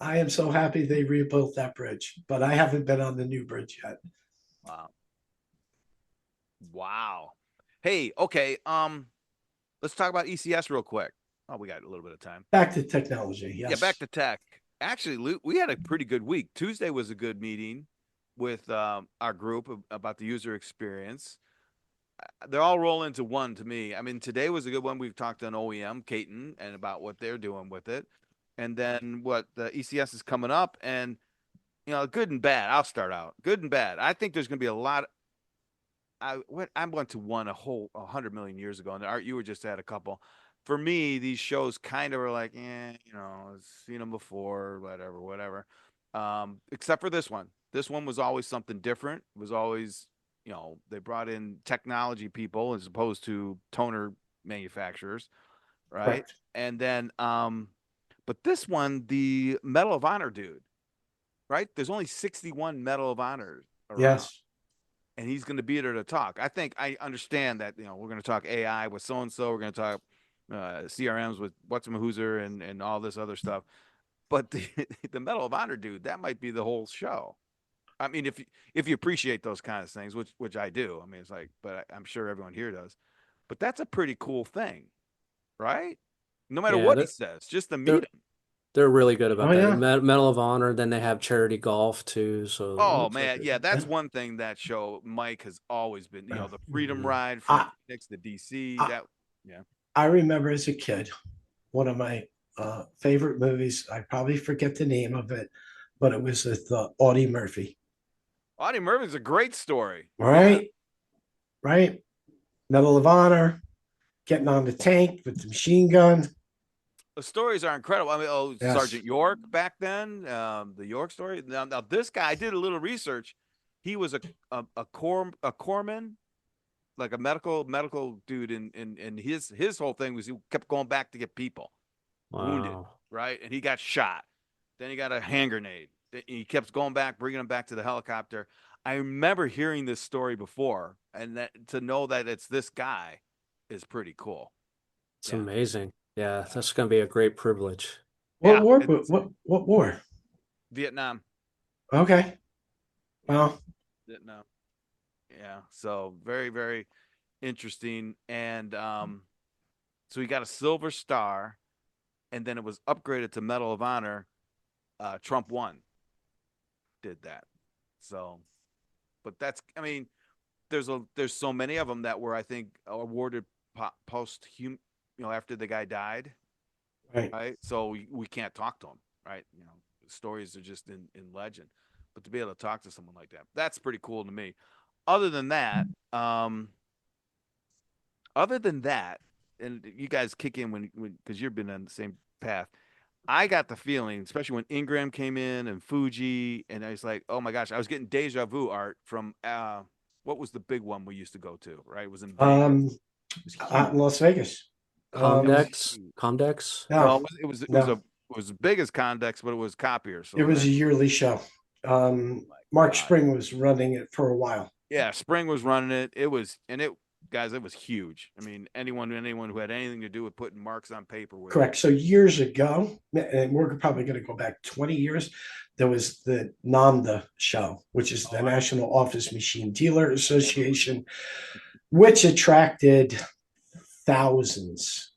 I am so happy they rebuilt that bridge, but I haven't been on the new bridge yet. wow. Wow. Hey, okay. Let's talk about ECS real quick. Oh, we got a little bit of time. Back to technology. Yeah, Yes. back to tech. Actually, Luke, we had a pretty good week. Tuesday was a good meeting with our group about the user experience. They're all roll into one to me. I mean, today was a good one. We've talked on OEM, Caton, and about what they're doing with it. And then what the ECS is coming up. And good and bad. I'll start out. Good and bad. I think there's going to be a lot. I went to one a whole 100 million years ago, and Art, you were just at a couple. For me, these shows kind of are like, I've seen them before, whatever, whatever. Except for this one. This one was always something different. It was always, they brought in technology people as opposed to toner manufacturers, right? Correct. And then, but this one, the Medal of Honor dude, right? There's only 61 Medal of Honors around, Yes. and he's going to be there to talk. I think I understand that we're going to talk AI with so and so. We're going to talk CRMs with what's-a-hoozer and all this other stuff. But the the Medal of Honor dude, that might be the whole show. I mean, if you appreciate those kind of things, which I do. I mean, it's like, but I'm sure everyone here does. But that's a pretty cool thing, right? No matter Yeah, what he says, just to meet they're him. they're really good Oh about that. yeah. Medal of Honor. Then they have charity golf too. So it Oh looks like man, yeah, that's Yeah. one thing that show Mike has always been. Yeah. The Freedom Ride from I, Phoenix to DC. I That, yeah. I remember as a kid, one of my favorite movies. I probably forget the name of it, but it was with Audie Murphy. Audie Murphy's a great story. Yeah, Right, right. Medal of Honor, getting on the tank with the machine gun. the stories are incredible. I mean, Yes. Sergeant York back then, the York story. Now this guy, I did a little research. He was a corpsman, like a medical dude, and his whole thing was he kept going back to get people wounded, wow. right? And he got shot. Then he got a hand grenade. He kept going back, bringing him back to the helicopter. I remember hearing this story before, and that to know that it's this guy is pretty cool. It's Yeah, amazing. Yeah, that's going to be a great privilege. What yeah. war? It's What war? Vietnam, Okay. yeah, Well, Vietnam. Yeah. So very, very interesting. And so he got a Silver Star, and then it was upgraded to Medal of Honor. Trump won, did that. So, but that's, I mean, there's so many of them that were, I think, awarded post hum, after the guy died, right. right? So we can't talk to him, right? Stories are just in legend, but to be able to talk to someone like that, that's pretty cool to me. Other than that, um, other than that, and you guys kick in when because you've been on the same path. I got the feeling, especially when Ingram came in and Fuji, and I was like, oh my gosh, I was getting deja vu art from what was the big one we used to go to, right? It was in Vegas. Um, It was out in huge. Las Vegas. It was Comdex, huge. Comdex. No, No, no. it was as big as Condex, but it was copier. It So was that, a yearly show. oh my Mark God. Spring was running it for a while. Yeah, Spring was running it. It was and it guys, it was huge. I mean, anyone who had anything to do with putting marks on paper would Correct. So years ago, and we're probably going to go back 20 years, there was the NAMDA show, which is the oh I National Office Machine Dealer everybody. Association, which attracted thousands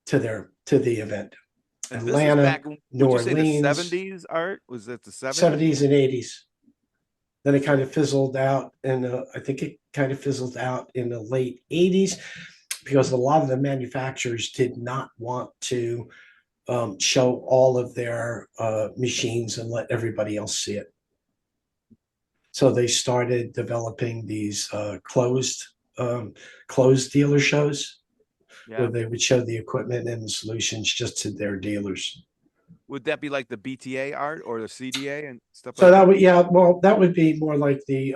to the event. And this was Atlanta, back New would you say the Orleans, 70s art? Was that the 70s? 70s and 80s. Then it kind of fizzled out, and I think it kind of fizzled out in the late 80s because a lot of the manufacturers did not want to show all of their machines and let everybody else see it. So they started developing these closed dealer shows where Yeah. they would show the equipment and the solutions just to their dealers. Would that be like the BTA art or the CDA and stuff So like that that? would, yeah, well, that would be more like the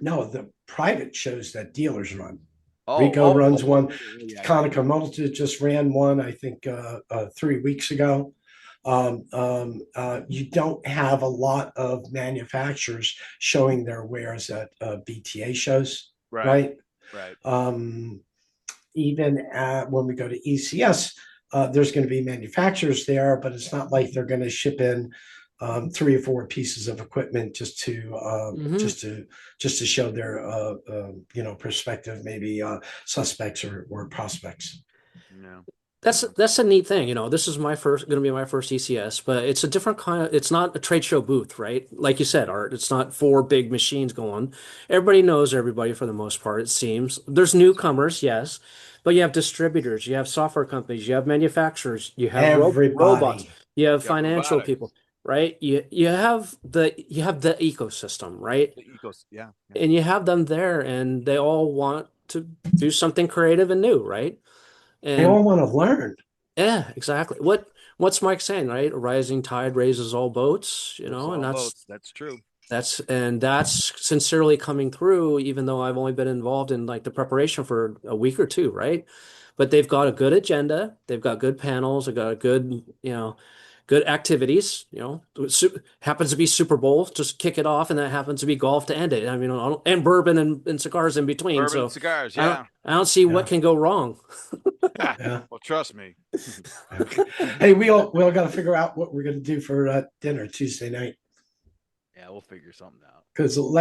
no, the private shows that dealers run. Rico runs one. Yeah, yeah. Konica Multi just ran one, I think, 3 weeks ago. You don't have a lot of manufacturers showing their wares at BTA shows, Right, right? right. Even when we go to ECS, there's going to be manufacturers there, but it's not like they're going to ship in 3 or 4 pieces of equipment Hmm. just to show their prospective maybe suspects or prospects. Yeah. Yeah. That's a neat thing. This is my first going to be my first ECS, but it's a different kind of, it's not a trade show booth, right? Like you said, Art, it's not four big machines going. Everybody knows everybody for the most part, it seems. There's newcomers, yes, but you have distributors, you have software companies, you have manufacturers, you have robots, Everybody. you have Yeah, financial robotics. people. right? You have the ecosystem, right? The ecos. Yeah. Yeah. And you have them there, and they all want to do something creative and new, right? They all And want to learn. yeah, exactly. What's Mike saying, right? A rising tide raises all boats, Lifts and all boats. That's true. that's sincerely coming through, even though I've only been involved in like the preparation for a week or two, right? But they've got a good agenda, they've got good panels, they've got a good, good activities, happens to be Super Bowl, just kick it off, and then happens to be golf to end it. I mean, and bourbon and cigars in between. Bourbon and So cigars. I don't Yeah. I don't see what Yeah. can go wrong. Yeah. Well, trust me. Okay. Hey, we all got to figure out what we're going to do for dinner Tuesday night. Yeah, we'll figure something out. Because Taco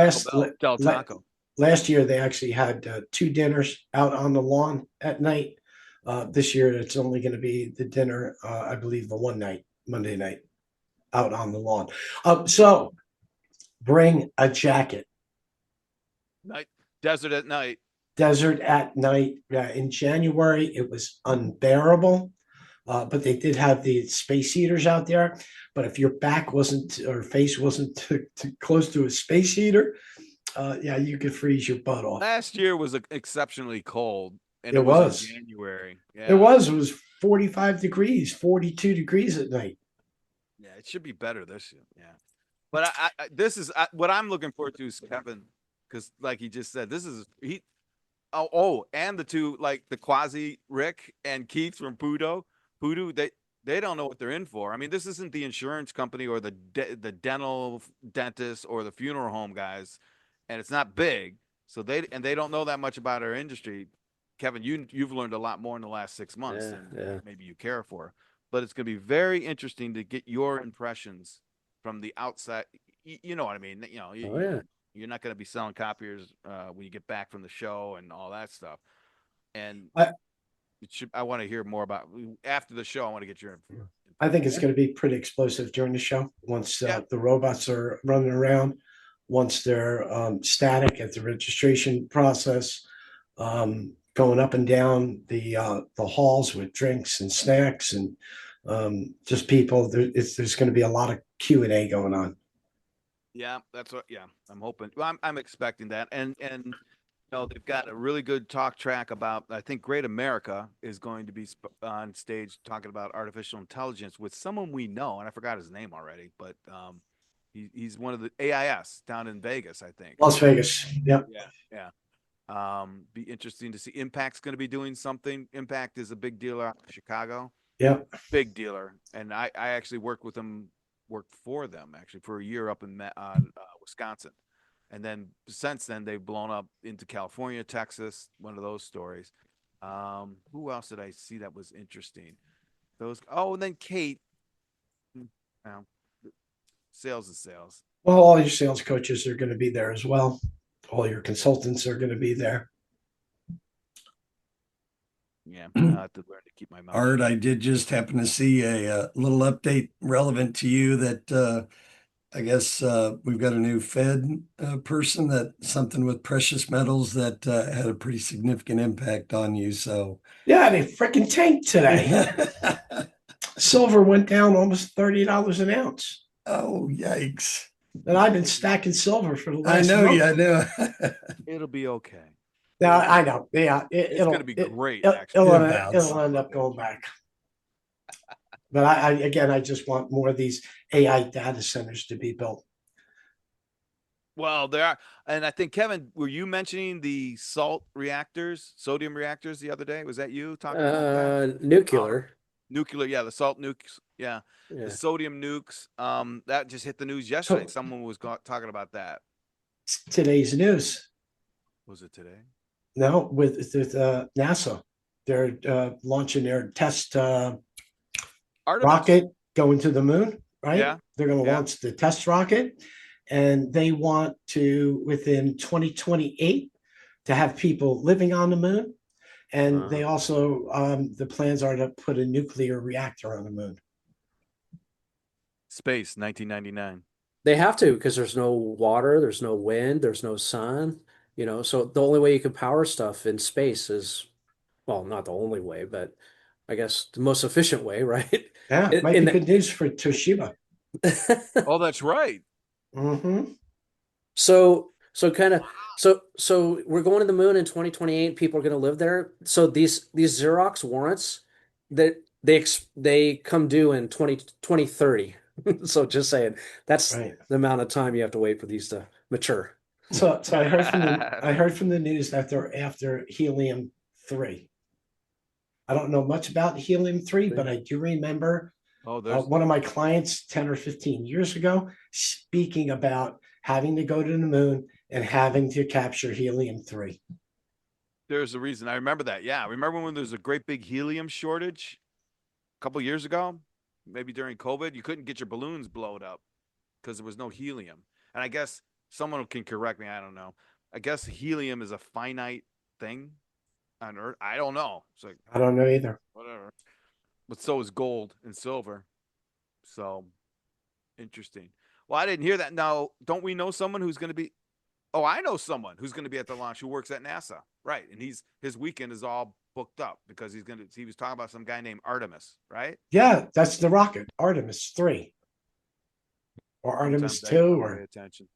Bell, Del Taco. last year they actually had two dinners out on the lawn at night. This year it's only going to be the dinner, I believe, the one night, Monday night, out on the lawn. So bring a jacket. Night desert at night. Desert at night. In January, it was unbearable. But they did have the space heaters out there. But if your back wasn't or face wasn't too close to a space heater, yeah, you could freeze your butt off. Last year was exceptionally cold, and It it was in was. January. It Yeah, was. It was 45 degrees, 42 degrees at night. yeah, it should be better this year. Yeah, but this is what I'm looking forward to is Kevin, because like he just said, this is he. And the two like the Quasi Rick and Keith from Pudu, they don't know what they're in for. I mean, this isn't the insurance company or the dental dentist or the funeral home guys, and it's not big, so they don't know that much about our industry. Kevin, you've learned a lot more in the last 6 months Yeah, than yeah. maybe you care for, but it's going to be very interesting to get your impressions from the outside. You know what I mean? Oh yeah. You're not going to be selling copiers when you get back from the show and all that stuff. And I, I want to hear more about after the show. I want to get your I think it's Yeah. going to be pretty explosive during the show once yeah. the robots are running around, once they're static at the registration process, going up and down the halls with drinks and snacks and just people. There's going to be a lot of Q&A going on. Yeah, that's what. Yeah, I'm hoping. Well, I'm expecting that, and they've got a really good talk track about. I think Great America is going to be on stage talking about artificial intelligence with someone we know, and I forgot his name already, but he's one of the AIS down in Vegas, I think. Las Vegas. Yep. Yeah, yeah. Be interesting to see. Impact's going to be doing something. Impact is a big dealer out of Chicago, Yep. big dealer, and I actually worked for them actually for a year up in Wisconsin, and then since then they've blown up into California, Texas. One of those stories. Who else did I see that was interesting? And then Kate. Well, sales is sales. Well, all your sales coaches are going to be there as well. All your consultants are going to be there. Yeah, I have to learn to keep my mouth Art, shut. I did just happen to see a, little update relevant to you that I guess we've got a new Fed person that something with precious metals that had a pretty significant impact on you. So, Yeah, they freaking tanked today. Silver went down almost $30 an ounce. oh, yikes. And I've been stacking silver for the I last know, month. yeah, I know. It'll be okay. Yeah, I know. Yeah, It's going to be great, actually. it'll end up going back. But I just want more of these AI data centers to be built. Well, there are, and I think Kevin, were you mentioning the sodium reactors the other day? Was that you talking about that? Nuclear. Nuclear, yeah, the salt nukes, yeah, the Yeah. sodium nukes. That just hit the news yesterday. So Someone was talking about that. today's news. Was it today? No, with NASA, they're launching their test Artemis. rocket going to the moon. Right? Yeah, They're going to yeah. launch the test rocket, and they want to within 2028 to have people living on the moon. And they also the plans are to put a nuclear reactor on the moon. Space, 1999. They have to because there's no water, there's no wind, there's no sun, so the only way you can power stuff in space is, well, not the only way, but I guess the most efficient way, right? Yeah, In, might in be the good news for Toshiba. Oh, that's right. Hmm. So kind of so we're going to the moon in 2028. People are going to live there. So these Xerox warrants that they come due in 2030. So just saying, that's Right. the amount of time you have to wait for these to mature. So I heard from the news that they're after helium-3. I don't know much about helium-3, but I do remember Oh, there's one of my clients 10 or 15 years ago speaking about having to go to the moon and having to capture helium-3. there's a reason. I remember that. Yeah, remember when there was a great big helium shortage a couple years ago? Maybe during COVID, you couldn't get your balloons blowed up because there was no helium. And I guess someone can correct me. I don't know. I guess helium is a finite thing on Earth. I don't know. It's like I don't know either. whatever. But so is gold and silver. So interesting. Well, I didn't hear that. Now, don't we know someone who's going to be? Oh, I know someone who's going to be at the launch who works at NASA, right? And his weekend is all booked up because he was talking about some guy named Artemis, right? Yeah, that's the rocket, Artemis 3 or Sometimes Artemis I 2 don't pay or attention.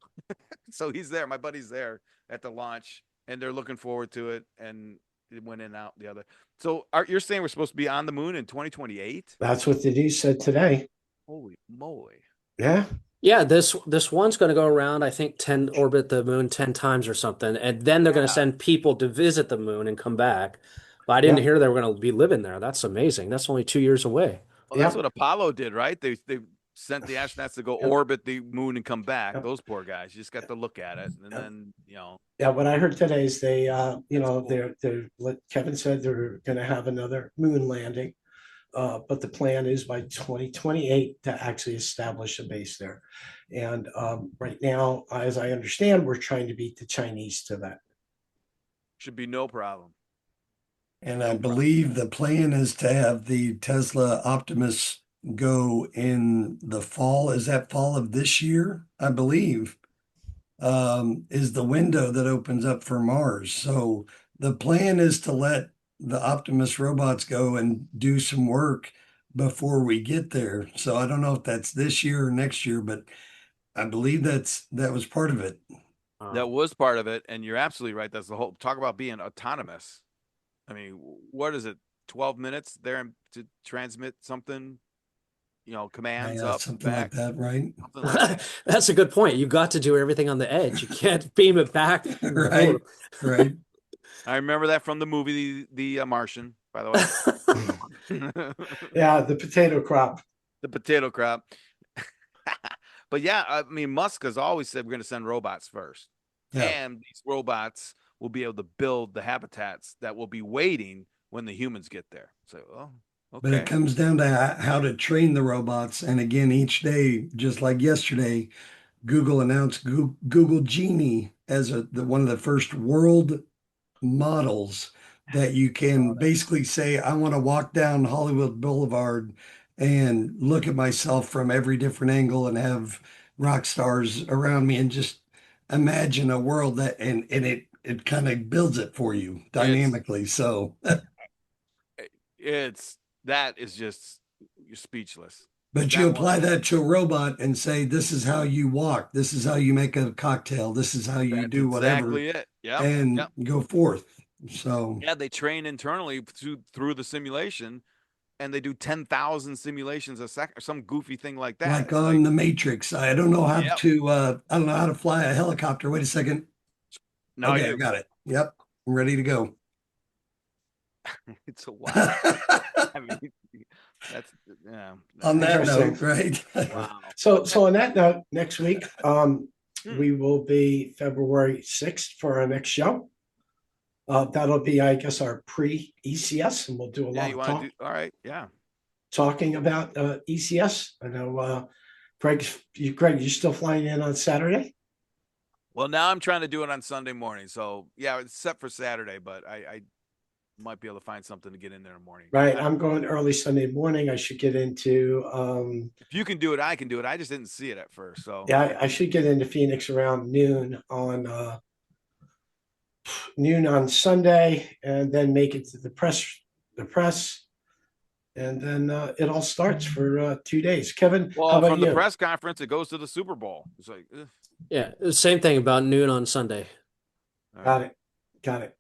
So he's there. My buddy's there at the launch, and they're looking forward to it. And it went in and out the other. So you're saying we're supposed to be on the moon in 2028? that's what the news said today. Holy moly! Yeah. Yeah, this one's going to go around, I think, 10 orbit the moon 10 times or something, and then they're going to Yeah. send people to visit the moon and come back. But I didn't Yeah. hear they were going to be living there. That's amazing. That's only 2 years away. Well, that's Yep. what Apollo did, right? They sent the astronauts to go Yep. orbit the moon and come back. Yep. Those poor guys. You just got to look at it, and Yep. then Yeah, what I heard today is they, that's cool. what Kevin said, they're going to have another moon landing. But the plan is by 2028 to actually establish a base there. And right now, as I understand, we're trying to beat the Chinese to that. Should be no problem. And I No problem. believe the plan is to have the Tesla Optimus go in the fall. Is that fall of this year? I believe is the window that opens up for Mars. So the plan is to let the Optimus robots go and do some work before we get there. So I don't know if that's this year or next year, but I believe that was part of it. That was part of it, and you're absolutely right. That's the whole talk about being autonomous. I mean, what is it? 12 minutes there to transmit something, commands Yeah, up, something like back, that, right? something like that. That's a good point. You got to do everything on the edge. You can't beam it back. Right, right. I remember that from the movie, the Martian, by the way. Yeah, the potato crop. The potato crop. But yeah, I mean, Musk has always said we're going to send robots first, Yeah. and these robots will be able to build the habitats that will be waiting when the humans get there. So, But it okay. comes down to how to train the robots. And again, each day, just like yesterday, Google announced Google Genie as one of the first world models that you can basically say, I want to walk down Hollywood Boulevard and look at myself from every different angle and have rock stars around me and just imagine a world and it kind of builds it for you It's dynamically. So it's that is just you're speechless. but you That one, apply that to a robot and say, this is how you walk, this is how you make a cocktail, this is how you that's do whatever, exactly it. Yep. and Yep. go forth. So, Yeah, they train internally through the simulation, and they do 10,000 simulations a second or some goofy thing like that. like It's on like, the Matrix, I don't know how yep. to, I don't know how to fly a helicopter. Wait a second. Now I Okay, I do. got it. Yep, I'm ready to go. It's a wow. I mean, that's yeah. On that Interesting. note, right? Wow. So on that note, next week, Hmm. we will be February 6th for our next show. That'll be, I guess, our pre-ECS, and we'll do a Yeah, lot you of want to do all right. Yeah. talking about ECS. I know Greg, you still flying in on Saturday? Well, now I'm trying to do it on Sunday morning. So yeah, it's set for Saturday, but I might be able to find something to get in there in the morning. Right. I'm going early Sunday morning. I should get into If you can do it, I can do it. I just didn't see it at first. So yeah, I should get into Phoenix around noon on Sunday, and then make it to the press, And then it all starts for 2 days. Kevin, how Well, about from the you? press conference, it goes to the Super Bowl. It's like, Yeah, same thing about noon on Sunday. all Got right. it. Got it.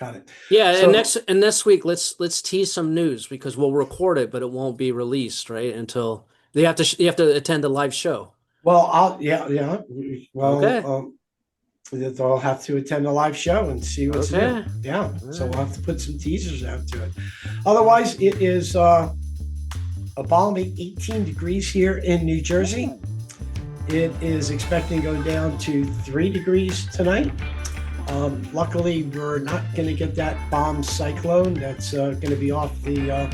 Got it. Yeah, So, and next week let's tease some news because we'll record it, but it won't be released, right? Until you have to attend a live show. well, yeah. Well, Okay. they'll have to attend a live show and see what's new. Okay. Yeah. All So right. we'll have to put some teasers out to it. Otherwise, it is a balmy 18 degrees here in New Jersey. It is expecting to go down to 3 degrees tonight. Luckily, we're not going to get that bomb cyclone that's going to be off the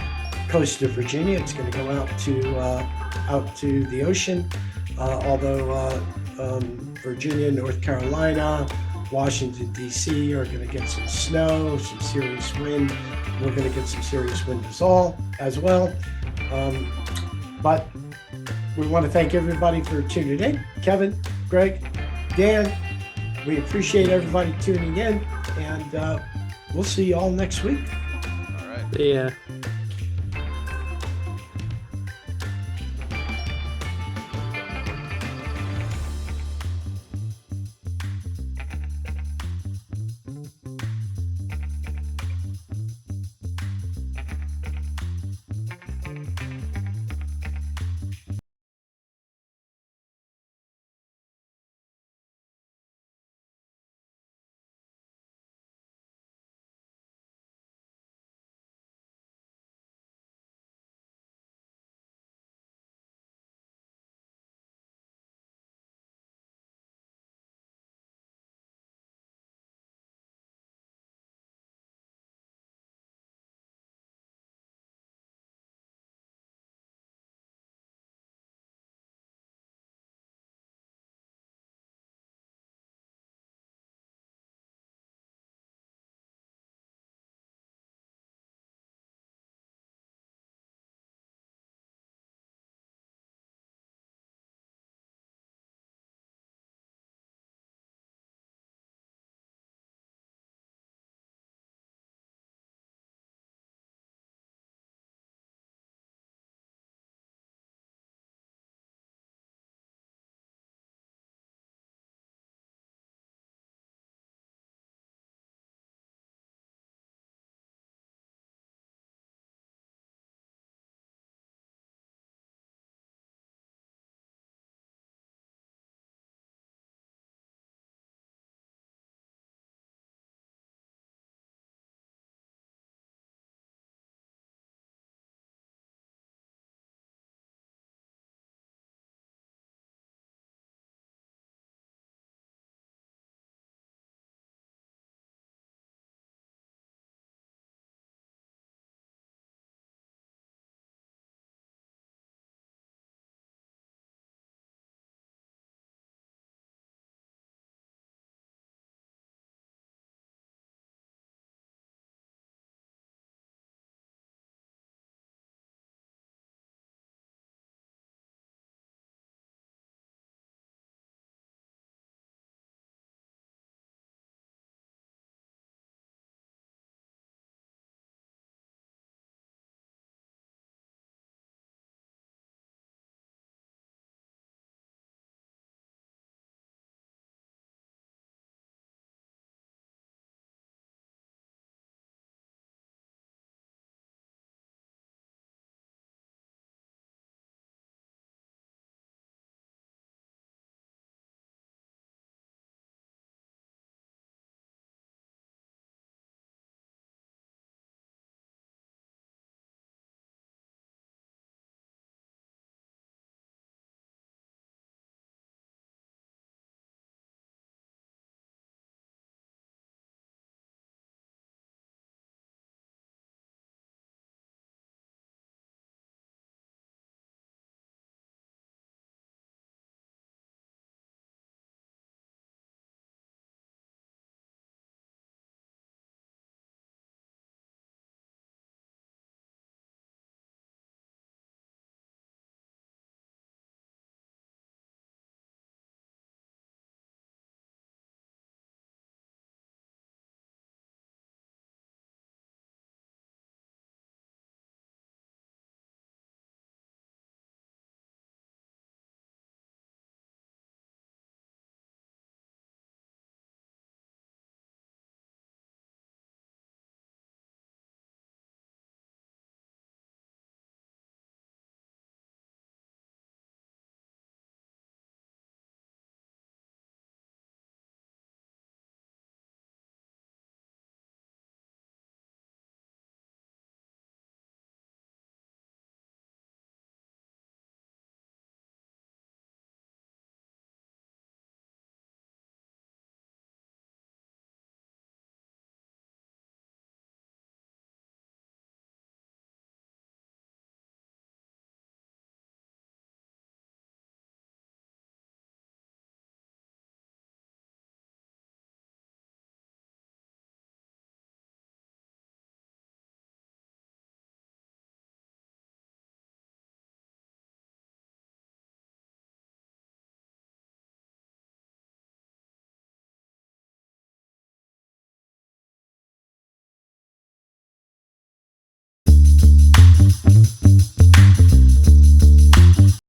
coast of Virginia. It's going to go out to the ocean. Although Virginia, North Carolina, Washington, D.C. are going to get some snow, some serious wind. We're going to get some serious wind as well. But we want to thank everybody for tuning in. Kevin, Greg, Dan, we appreciate everybody tuning in, and we'll see you all next week. All right. Yeah.